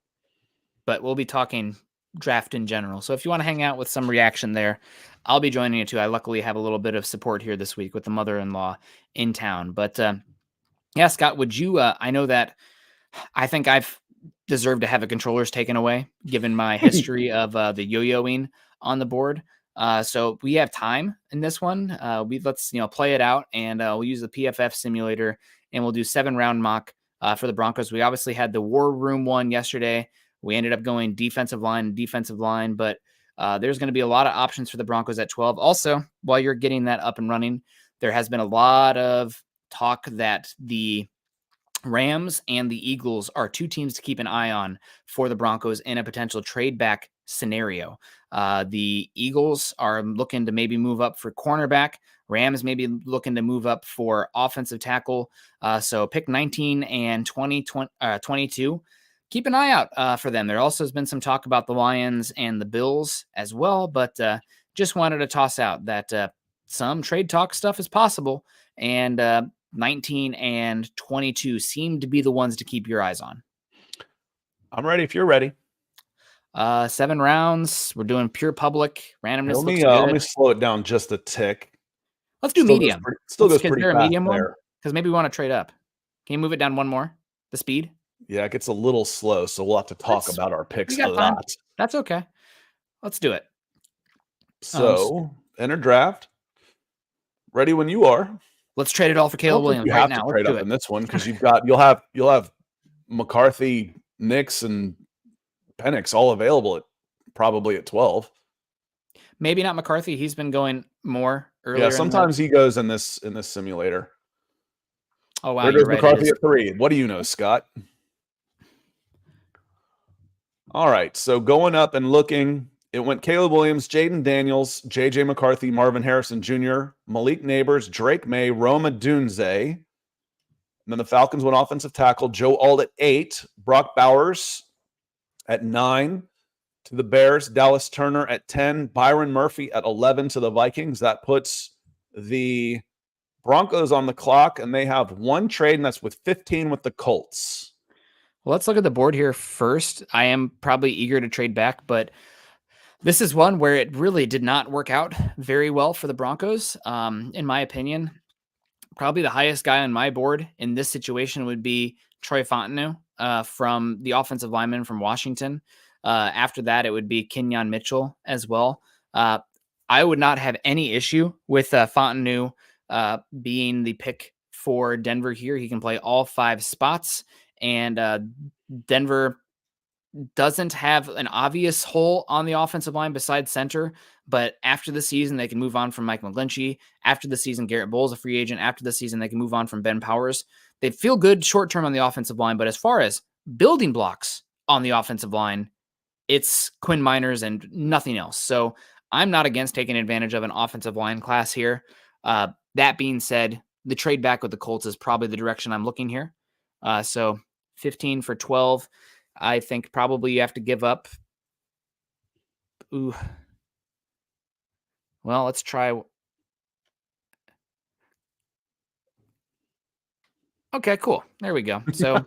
But we'll be talking draft in general. So if you want to hang out with some reaction there, I'll be joining you too. I luckily have a little bit of support here this week with the mother-in-law in town. But yeah, Scott, would you, I know that I think I've deserved to have the controllers taken away given my history of the yo-yoing on the board. So we have time in this one. Let's play it out, and we'll use the PFF simulator, and we'll do 7-round mock for the Broncos. We obviously had the war room one yesterday. We ended up going defensive line, but there's going to be a lot of options for the Broncos at 12. Also, while you're getting that up and running, there has been a lot of talk that the Rams and the Eagles are 2 teams to keep an eye on for the Broncos in a potential trade back scenario. The Eagles are looking to maybe move up for cornerback. Rams maybe looking to move up for offensive tackle. So pick 19 and 22. Keep an eye out for them. There also has been some talk about the Lions and the Bills as well, but just wanted to toss out that some trade talk stuff is possible, and 19 and 22 seem to be the ones to keep your eyes on. I'm ready if you're ready. 7 rounds. We're doing pure public. Randomness looks good. Let me slow it down just a tick. Let's do medium. Still goes pretty fast medium there. Because maybe we want to trade up. Can you move it down one more? The speed? Yeah, it gets a little slow, so we'll have to talk about our picks a lot. That's okay. Let's do it. So, enter draft. Ready when you are. Let's trade it all for I don't Caleb think Williams you right have now. to Let's trade do up it. in this one because you'll have McCarthy, Nix, and Penix all available probably at 12. Maybe not McCarthy. He's been going more earlier. Yeah, sometimes he goes in this simulator. Oh wow, There you're goes right. McCarthy at 3. What do you know, Scott? All right, so going up and looking, it went Caleb Williams, Jaden Daniels, J.J. McCarthy, Marvin Harrison Jr., Malik Neighbors, Drake May, Roma Dunze. And then the Falcons went offensive tackle, Joe Alt at 8, Brock Bowers at 9. To the Bears, Dallas Turner at 10, Byron Murphy at 11 to the Vikings. That puts the Broncos on the clock, and they have one trade, and that's with 15 with the Colts. Well, let's look at the board here first. I am probably eager to trade back, but this is one where it really did not work out very well for the Broncos. In my opinion, probably the highest guy on my board in this situation would be Troy Fontenot from the offensive lineman from Washington. After that, it would be Kenyon Mitchell as well. I would not have any issue with Fontenot being the pick for Denver here. He can play all 5 spots, and Denver doesn't have an obvious hole on the offensive line besides center, but after the season, they can move on from Mike McGlinchey. After the season, Garrett Bowles, a free agent. After the season, they can move on from Ben Powers. They feel good short term on the offensive line, but as far as building blocks on the offensive line, it's Quinn Miners and nothing else. So I'm not against taking advantage of an offensive line class here. That being said, the trade back with the Colts is probably the direction I'm looking here. So 15 for 12. I think probably you have to give up. Ooh. Well, let's try. Okay, cool. There we go. So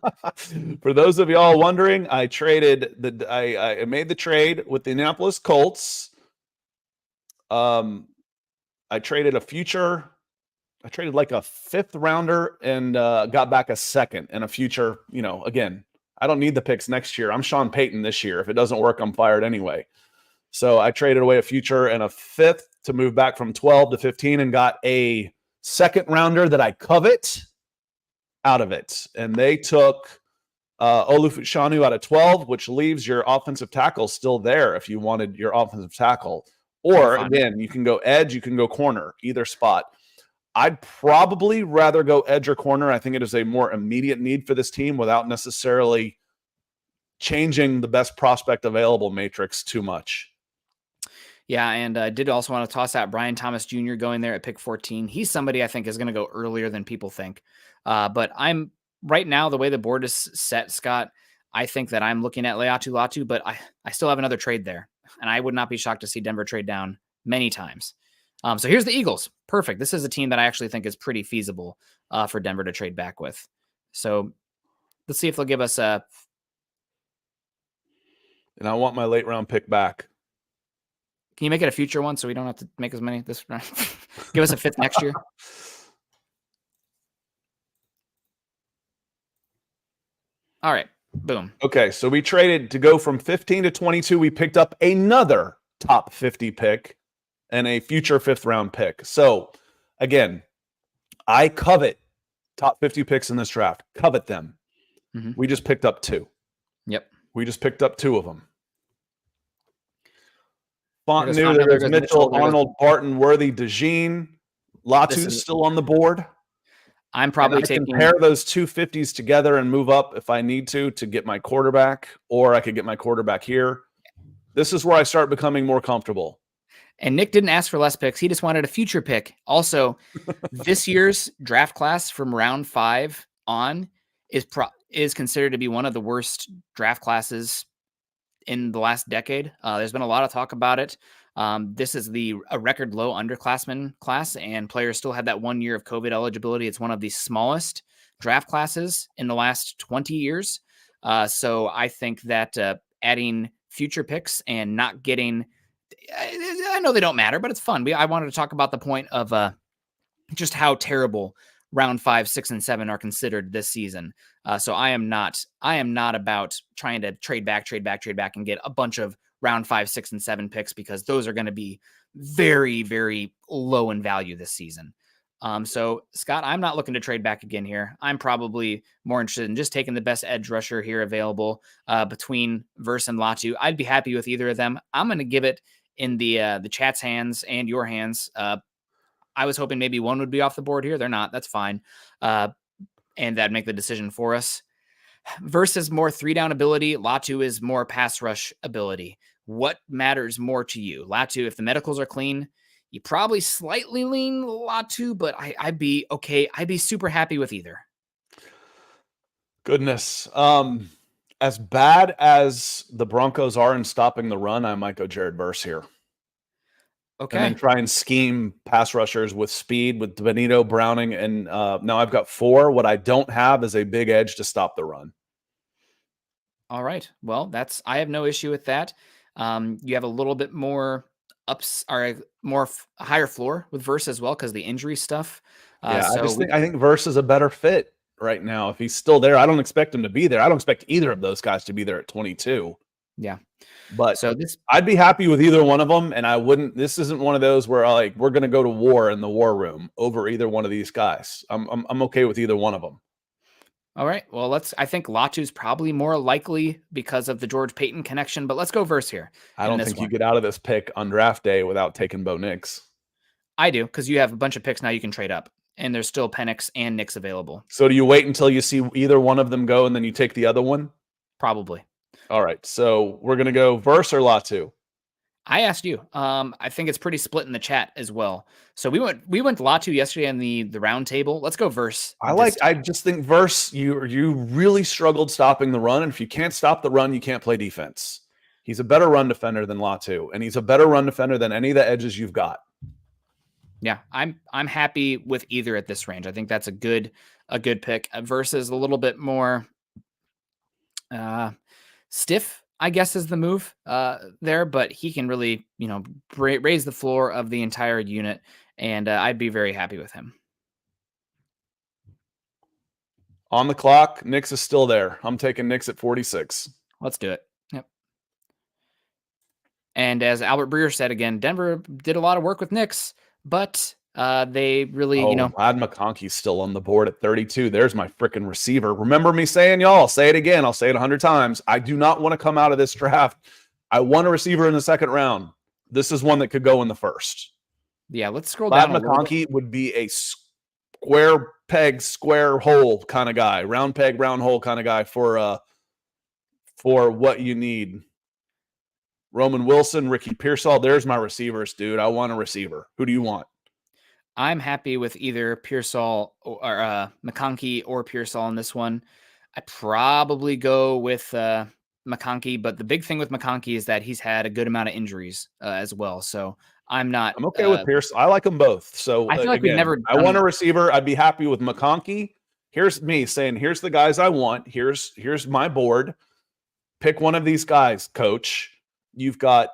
for those of y'all wondering, I made the trade with the Indianapolis Colts. I traded a future. I traded like a 5th rounder and got back a 2nd and a future. Again, I don't need the picks next year. I'm Sean Payton this year. If it doesn't work, I'm fired anyway. So I traded away a future and a 5th to move back from 12 to 15 and got a 2nd rounder that I covet out of it. And they took Olufushanu out of 12, which leaves your offensive tackle still there if you wanted your offensive tackle. Or again, you can go edge, you can go corner, either spot. I'd probably rather go edge or corner. I think it is a more immediate need for this team without necessarily changing the best prospect available matrix too much. Yeah, and I did also want to toss out Brian Thomas Jr. going there at pick 14. He's somebody I think is going to go earlier than people think. But I'm right now, the way the board is set, Scott, I think that I'm looking at Leatu Latu, but I still have another trade there. And I would not be shocked to see Denver trade down many times. So here's the Eagles. Perfect. This is a team that I actually think is pretty feasible for Denver to trade back with. So let's see if they'll give us a. And I want my late round pick back. Can you make it a future one so we don't have to make as many this round? Give us a 5th next year. All right. Boom. Okay, so we traded to go from 15 to 22. We picked up another top 50 pick and a future 5th round pick. So again, I covet top 50 picks in this draft. Covet them. Mm-hmm. We just picked up 2. Yep. We just picked up 2 of them. Fontenot, there's Mitchell, Arnold, Barton, Worthy, DeJean. Latu's still on the board. I'm probably taking. Compare those 250s together and move up if I need to get my quarterback, or I could get my quarterback here. This is where I start becoming more comfortable. And Nick didn't ask for less picks. He just wanted a future pick. Also, this year's draft class from round 5 on is considered to be one of the worst draft classes in the last decade. There's been a lot of talk about it. This is a record low underclassmen class, and players still had that 1 year of COVID eligibility. It's one of the smallest draft classes in the last 20 years. So I think that adding future picks and not getting, I know they don't matter, but it's fun. I wanted to talk about the point of just how terrible round 5, 6, and 7 are considered this season. So I am not about trying to trade back and get a bunch of round 5, 6, and 7 picks, because those are going to be very, very low in value this season. So Scott, I'm not looking to trade back again here. I'm probably more interested in just taking the best edge rusher here available between Verse and Latu. I'd be happy with either of them. I'm going to give it in the chat's hands and your hands. I was hoping maybe one would be off the board here. They're not. That's fine. And that'd make the decision for us. Versus more 3-down ability. Latu is more pass rush ability. What matters more to you? Latu, if the medicals are clean, you probably slightly lean Latu, but I'd be okay. I'd be super happy with either. Goodness. As bad as the Broncos are in stopping the run, I might go Jared Verse here. Okay. And then try and scheme pass rushers with speed with Benito, Browning, and now I've got 4. What I don't have is a big edge to stop the run. All right. Well, I have no issue with that. You have a little bit more ups or higher floor with Verse as well because the injury stuff. Yeah, I think Verse is a better fit right now. If he's still there, I don't expect him to be there. I don't expect either of those guys to be there at 22. Yeah. But I'd be happy with either one of them, and I wouldn't. This isn't one of those where we're going to go to war in the war room over either one of these guys. I'm okay with either one of them. All right. Well, I think Latu's probably more likely because of the George Payton connection, but let's go Verse here. I don't think you get out of this pick on draft day without taking Bo Nix. I do, because you have a bunch of picks now you can trade up, and there's still Penix and Nix available. So do you wait until you see either one of them go, and then you take the other one? Probably. All right. So we're going to go Verse or Latu? I asked you. I think it's pretty split in the chat as well. So we went Latu yesterday on the round table. Let's go Verse. I just think Verse, you really struggled stopping the run, and if you can't stop the run, you can't play defense. He's a better run defender than Latu, and he's a better run defender than any of the edges you've got. Yeah, I'm happy with either at this range. I think that's a good pick. Versus a little bit more stiff, I guess, is the move there, but he can really, raise the floor of the entire unit, and I'd be very happy with him. On the clock, Nix is still there. I'm taking Nix at 46. Let's do it. Yep. And as Albert Breer said again, Denver did a lot of work with Nix, but they really, Brad McConkey's still on the board at 32. There's my freaking receiver. Remember me saying, y'all, I'll say it again. I'll say it 100 times. I do not want to come out of this draft. I want a receiver in the second round. This is one that could go in the first. Yeah, let's scroll down. Brad McConkey would be a square peg, square hole kind of guy. Round peg, round hole kind of guy for what you need. Roman Wilson, Ricky Pearsall. There's my receivers, dude. I want a receiver. Who do you want? I'm happy with either Pearsall or McConkey or Pearsall on this one. I probably go with McConkey, but the big thing with McConkey is that he's had a good amount of injuries as well. So I'm okay with Pearsall. I like them both. So I feel like we've never. I want a receiver. I'd be happy with McConkey. Here's me saying, here's the guys I want. Here's my board. Pick one of these guys, coach. You've got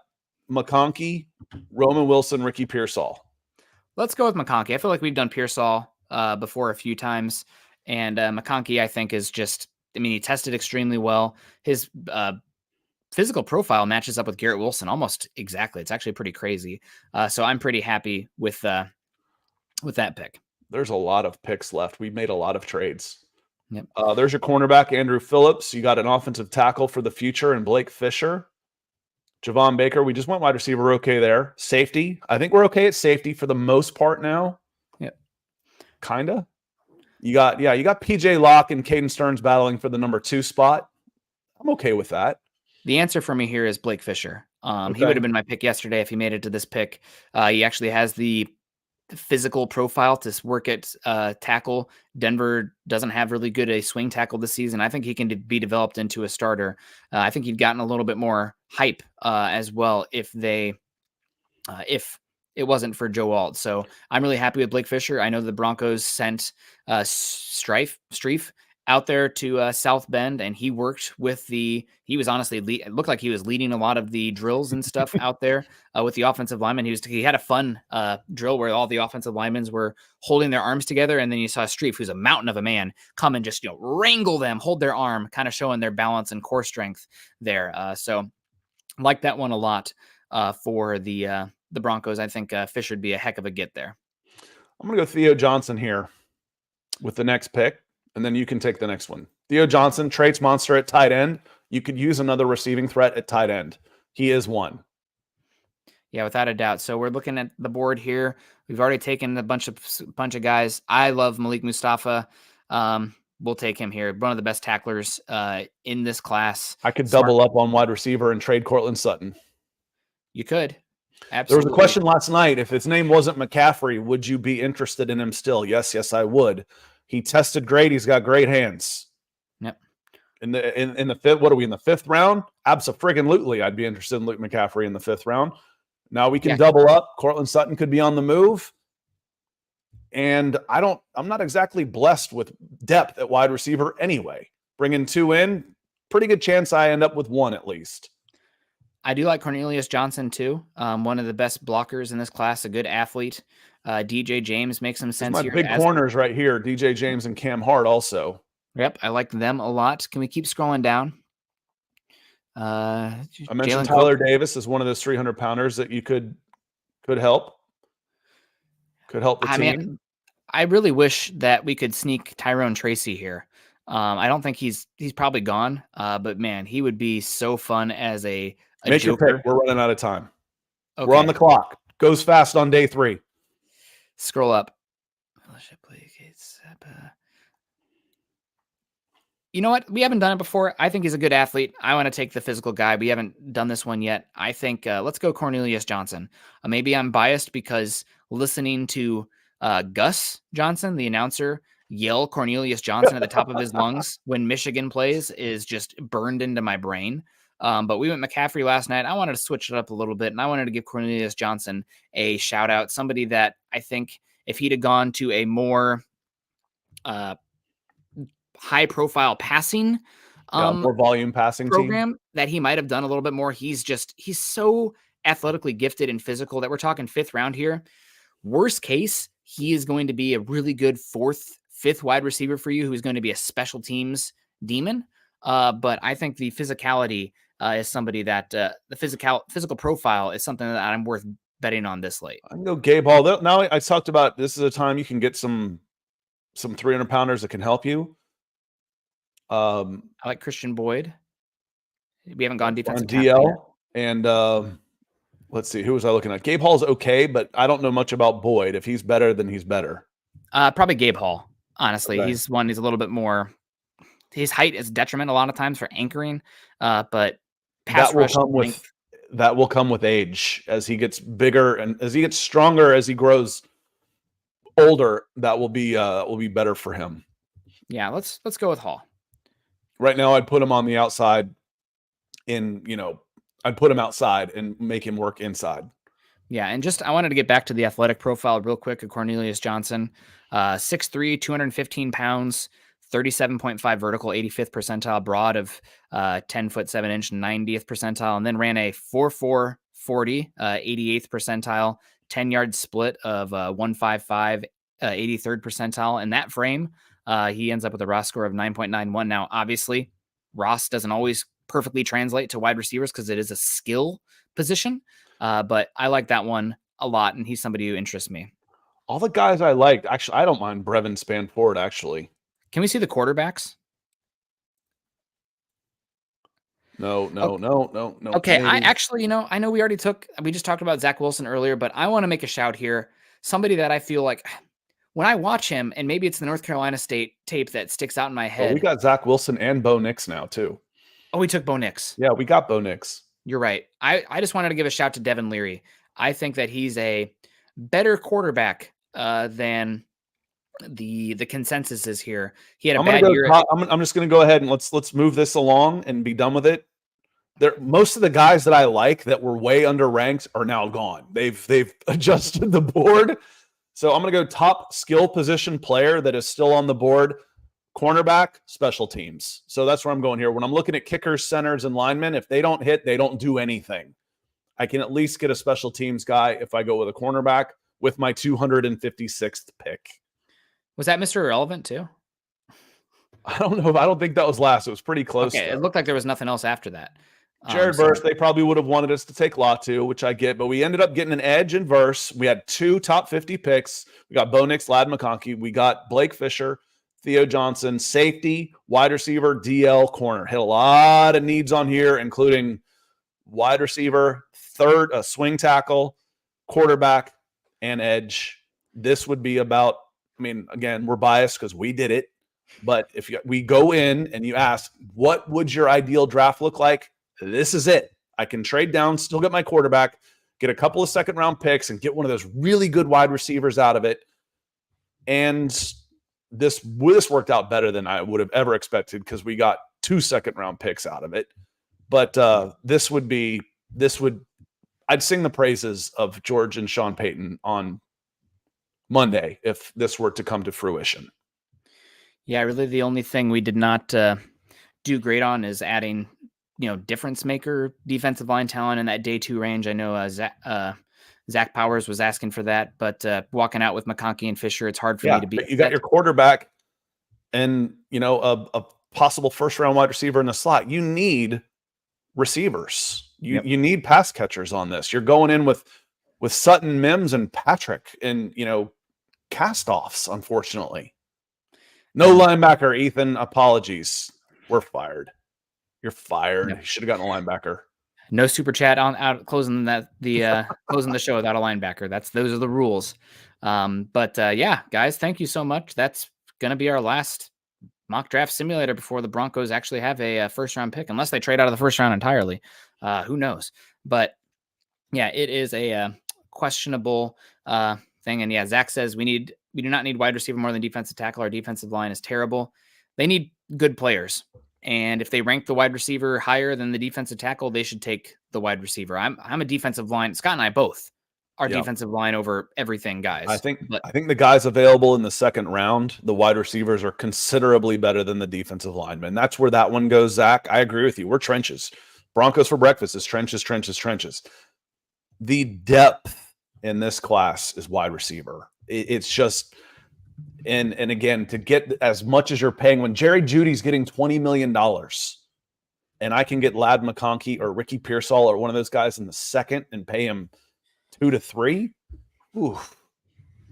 McConkey, Roman Wilson, Ricky Pearsall. Let's go with McConkey. I feel like we've done Pearsall before a few times. And McConkey, I think, is just, he tested extremely well. His physical profile matches up with Garrett Wilson almost exactly. It's actually pretty crazy. So I'm pretty happy with that pick. There's a lot of picks left. We've made a lot of trades. Yep. There's your cornerback, Andrew Phillips. You got an offensive tackle for the future and Blake Fisher. Javon Baker, we just went wide receiver okay there. Safety, I think we're okay at safety for the most part now. Yeah. Kinda. You got PJ Locke and Caden Stearns battling for the number 2 spot. I'm okay with that. The answer for me here is Blake Fisher. He would have been my pick yesterday if he made it to this pick. He actually has the physical profile to work at tackle. Denver doesn't have really good a swing tackle this season. I think he can be developed into a starter. I think he'd gotten a little bit more hype as well if it wasn't for Joe Alt. So I'm really happy with Blake Fisher. I know the Broncos sent Streif out there to South Bend, and he worked with he was honestly, it looked like he was leading a lot of the drills and stuff out there with the offensive linemen. He had a fun drill where all the offensive linemen were holding their arms together. And then you saw Streif, who's a mountain of a man, come and just, wrangle them, hold their arm, kind of showing their balance and core strength there. So I like that one a lot for the Broncos. I think Fisher would be a heck of a get there. I'm going to go Theo Johnson here with the next pick, and then you can take the next one. Theo Johnson, traits monster at tight end. You could use another receiving threat at tight end. He is one. Yeah, without a doubt. So we're looking at the board here. We've already taken a bunch of guys. I love Malik Mustafa. We'll take him here. One of the best tacklers in this class. I could double up on wide receiver and trade Cortland Sutton. You could. Absolutely. There was a question last night. If his name wasn't McCaffrey, would you be interested in him still? Yes, I would. He tested great. He's got great hands. Yep. In the fifth, what are we in the 5th round? Abso-friggin-lutely, I'd be interested in Luke McCaffrey in the 5th round. Now we can double up. Cortland Sutton could be on the move. And I'm not exactly blessed with depth at wide receiver anyway. Bringing 2 in, pretty good chance I end up with 1 at least. I do like Cornelius Johnson too. One of the best blockers in this class, a good athlete. DJ James makes some sense here. My big corners right here, DJ James and Cam Hart also. Yep, I like them a lot. Can we keep scrolling down? I mentioned Tyler Davis is one of those 300-pounders that you could help. Could help the team. Mean, I really wish that we could sneak Tyrone Tracy here. I don't think he's probably gone, but man, he would be so fun as a Make joker. Your pick. We're running out of time. Okay. We're on the clock. Goes fast on day 3. Scroll up. You know what? We haven't done it before. I think he's a good athlete. I want to take the physical guy. We haven't done this one yet. I think let's go Cornelius Johnson. Maybe I'm biased because listening to Gus Johnson, the announcer, yell Cornelius Johnson at the top of his lungs when Michigan plays is just burned into my brain. But we went McCaffrey last night. I wanted to switch it up a little bit, and I wanted to give Cornelius Johnson a shout out. Somebody that I think if he'd have gone to a more high profile passing more volume passing program team, that he might have done a little bit more. He's so athletically gifted and physical that we're talking 5th round here. Worst case, he is going to be a really good 4th, 5th wide receiver for you who's going to be a special teams demon. But I think the physicality is somebody that the physical profile is something that I'm worth betting on this late. I can go Gabe Hall. Now I talked about this is a time you can get some 300-pounders that can help you. I like Christian Boyd. We haven't gone defensive DL and let's see, who was I looking at? Gabe Hall's okay, but I don't know much about Boyd. If he's better, then he's better. Probably Gabe Hall. Honestly, okay. He's a little bit more. His height is a detriment a lot of times for anchoring, but that will come with age as he gets bigger and as he gets stronger, as he grows older. That will be better for him. Yeah, let's go with Hall. Right now, I'd put him on the outside. I'd put him outside and make him work inside. Yeah, and I wanted to get back to the athletic profile real quick of Cornelius Johnson. 6'3", 215 pounds, 37.5 vertical, 85th percentile, broad of 10 foot 7 inch, 90th percentile, and then ran a 4.4 40, 88th percentile, 10-yard split of 155, 83rd percentile. In that frame, he ends up with a Ross score of 9.91. Now, obviously, Ross doesn't always perfectly translate to wide receivers because it is a skill position, but I like that one a lot, and he's somebody who interests me. All the guys I liked, actually, I don't mind Brevin Spanford, actually. Can we see the quarterbacks? No. Okay, maybe. I actually, I know we just talked about Zach Wilson earlier, but I want to make a shout here. Somebody that I feel like when I watch him, and maybe it's the North Carolina State tape that sticks out in my head. We got Zach Wilson and Bo Nix now, too. Oh, we took Bo Nix. Yeah, we got Bo Nix. You're right. I just wanted to give a shout to Devin Leary. I think that he's a better quarterback than the consensus is here. He had a bad year. I'm just going to go ahead and let's move this along and be done with it. Most of the guys that I like that were way underranked are now gone. They've adjusted the board. So I'm going to go top skill position player that is still on the board. Cornerback, special teams. So that's where I'm going here. When I'm looking at kickers, centers, and linemen, if they don't hit, they don't do anything. I can at least get a special teams guy if I go with a cornerback with my 256th pick. Was that Mr. Irrelevant too? I don't know. I don't think that was last. It was pretty close. Okay, it looked like there was nothing else after that. Jared Verse, they probably would have wanted us to take Latu, which I get, but we ended up getting an edge in Verse. We had 2 top 50 picks. We got Bo Nix, Ladd McConkey. We got Blake Fisher, Theo Johnson, safety, wide receiver, DL, corner. Hit a lot of needs on here, including wide receiver, swing tackle, quarterback, and edge. This would be about, I mean, again, we're biased because we did it, but if we go in and you ask, what would your ideal draft look like? This is it. I can trade down, still get my quarterback, get a couple of second-round picks, and get one of those really good wide receivers out of it. And this worked out better than I would have ever expected because we got 2 second-round picks out of it. But I'd sing the praises of George and Sean Payton on Monday if this were to come to fruition. Yeah, really the only thing we did not do great on is adding difference maker defensive line talent in that day 2 range. I know Zach Powers was asking for that, but walking out with McConkey and Fisher, it's hard for me to beat. You got your quarterback and a possible first round wide receiver in the slot. You need receivers. You need pass catchers on this. You're going in with Sutton, Mims, and Patrick, and cast-offs. Unfortunately, no linebacker. Ethan, apologies. We're fired. You're fired. You should have gotten a linebacker. No super chat out closing closing the show without a linebacker. Those are the rules. But guys, thank you so much. That's gonna be our last mock draft simulator before the Broncos actually have a first round pick, unless they trade out of the first round entirely. Who knows? But yeah, it is a questionable thing. And Zach says we do not need wide receiver more than defensive tackle. Our defensive line is terrible. They need good players. And if they rank the wide receiver higher than the defensive tackle, they should take the wide receiver. I'm a defensive line. Scott and I both are defensive line over everything, guys. I think the guys available in the second round, the wide receivers are considerably better than the defensive linemen. That's where that one goes, Zach. I agree with you. We're trenches. Broncos for breakfast is trenches, trenches, trenches. The depth in this class is wide receiver. It's just... And again, to get as much as you're paying, when Jerry Jeudy's getting $20 million and I can get Ladd McConkey or Ricky Pearsall or one of those guys in the second and pay him 2 to 3,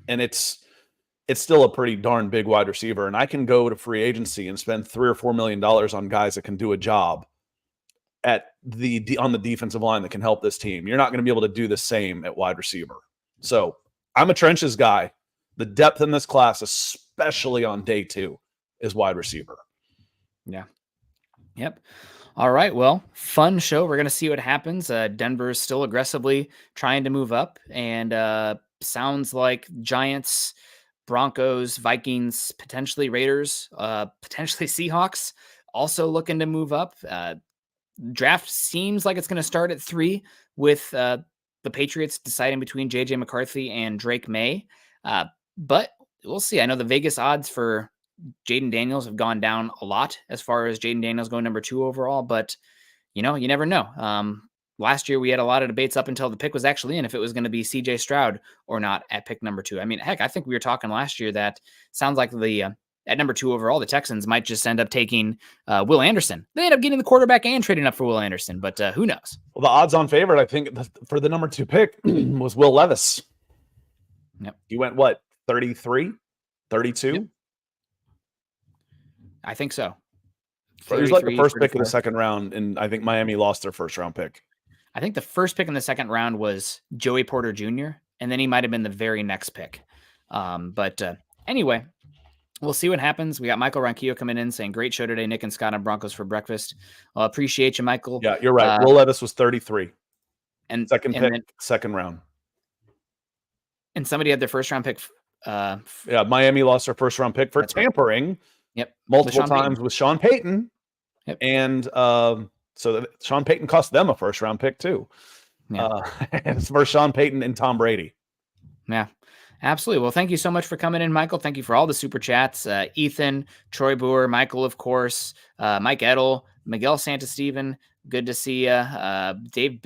and it's still a pretty darn big wide receiver. And I can go to free agency and spend $3 or $4 million on guys that can do a job on the defensive line that can help this team. You're not going to be able to do the same at wide receiver. So I'm a trenches guy. The depth in this class, especially on day 2, is wide receiver. Yeah. Yep. All right. Well, fun show. We're going to see what happens. Denver is still aggressively trying to move up, and sounds like Giants, Broncos, Vikings, potentially Raiders, potentially Seahawks also looking to move up. Draft seems like it's going to start at 3 with the Patriots deciding between J.J. McCarthy and Drake May. But we'll see. I know the Vegas odds for Jaden Daniels have gone down a lot as far as Jaden Daniels going number 2 overall, but you never know. Last year we had a lot of debates up until the pick was actually in if it was going to be CJ Stroud or not at pick number 2. I mean, heck, I think we were talking last year that sounds like at number 2 overall, the Texans might just end up taking Will Anderson. They end up getting the quarterback and trading up for Will Anderson, but who knows? Well, the odds-on favorite, I think, for the number 2 pick was Will Levis. Yep. He went, 33, 32? Yep. I think so. It was like the first pick of the second round, and I think Miami lost their first round pick. I think the first pick in the second round was Joey Porter Jr., and then he might have been the very next pick. But anyway, we'll see what happens. We got Michael Ronquillo coming in saying, great show today, Nick and Scott on Broncos for breakfast. Well, appreciate you, Michael. Yeah, you're right. Will Levis was 33. And second pick, second round. And somebody had their first round pick. Miami lost their first round pick for tampering. Yep. Multiple times with Sean Payton. Yep. And so Sean Payton cost them a first round pick too. Yeah. It's for Sean Payton and Tom Brady. Yeah, absolutely. Well, thank you so much for coming in, Michael. Thank you for all the super chats. Ethan, Troy Boer, Michael, of course, Mike Edel, Miguel Santasteven, good to see you. Dave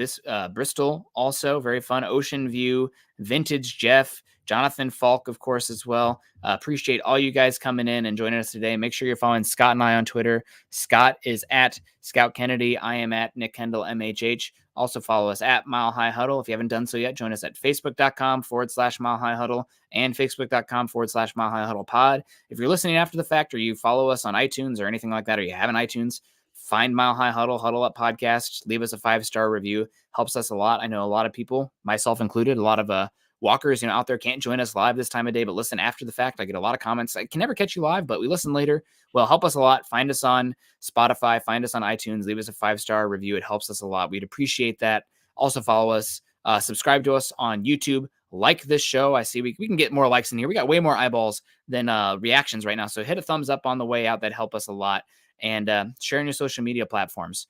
Bristol, also very fun. Ocean View, Vintage Jeff, Jonathan Falk, of course, as well. Appreciate all you guys coming in and joining us today. Make sure you're following Scott and I on Twitter. Scott is at Scout Kennedy. I am at Nick Kendell, MHH. Also follow us at Mile High Huddle. If you haven't done so yet, join us at facebook.com/Mile High Huddle and facebook.com/Mile High Huddle pod. If you're listening after the fact, or you follow us on iTunes or anything like that, or you have an iTunes, find Mile High Huddle, Huddle Up podcast, leave us a 5-star review. Helps us a lot. I know a lot of people, myself included, a lot of walkers, out there can't join us live this time of day, but listen after the fact. I get a lot of comments. I can never catch you live, but we listen later. Well, help us a lot. Find us on Spotify, find us on iTunes, leave us a 5-star review. It helps us a lot. We'd appreciate that. Also follow us, subscribe to us on YouTube, like this show. I see we can get more likes in here. We got way more eyeballs than reactions right now. So hit a thumbs up on the way out. That help us a lot. And sharing your social media platforms.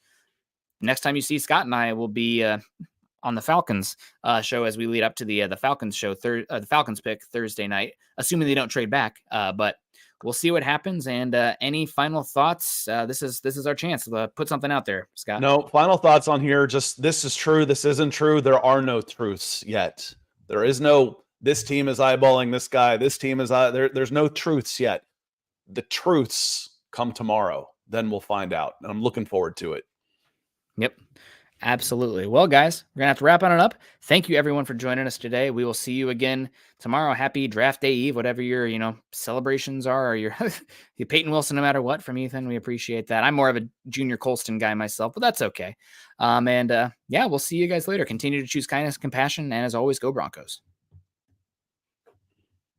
Next time you see Scott and I will be on the Falcons show as we lead up to the Falcons show, the Falcons pick Thursday night, assuming they don't trade back. But we'll see what happens. And any final thoughts? This is our chance to put something out there, Scott. No final thoughts on here. Just this is true. This isn't true. There are no truths yet. There is no, this team is eyeballing this guy. This team is there's no truths yet. The truths come tomorrow. Then we'll find out. And I'm looking forward to it. Yep. Absolutely. Well, guys, we're going to have to wrap on it up. Thank you, everyone, for joining us today. We will see you again tomorrow. Happy Draft Day Eve, whatever your, celebrations are, or your Payton Wilson, no matter what, from Ethan. We appreciate that. I'm more of a Junior Colston guy myself, but that's okay. We'll see you guys later. Continue to choose kindness, compassion, and as always, go Broncos.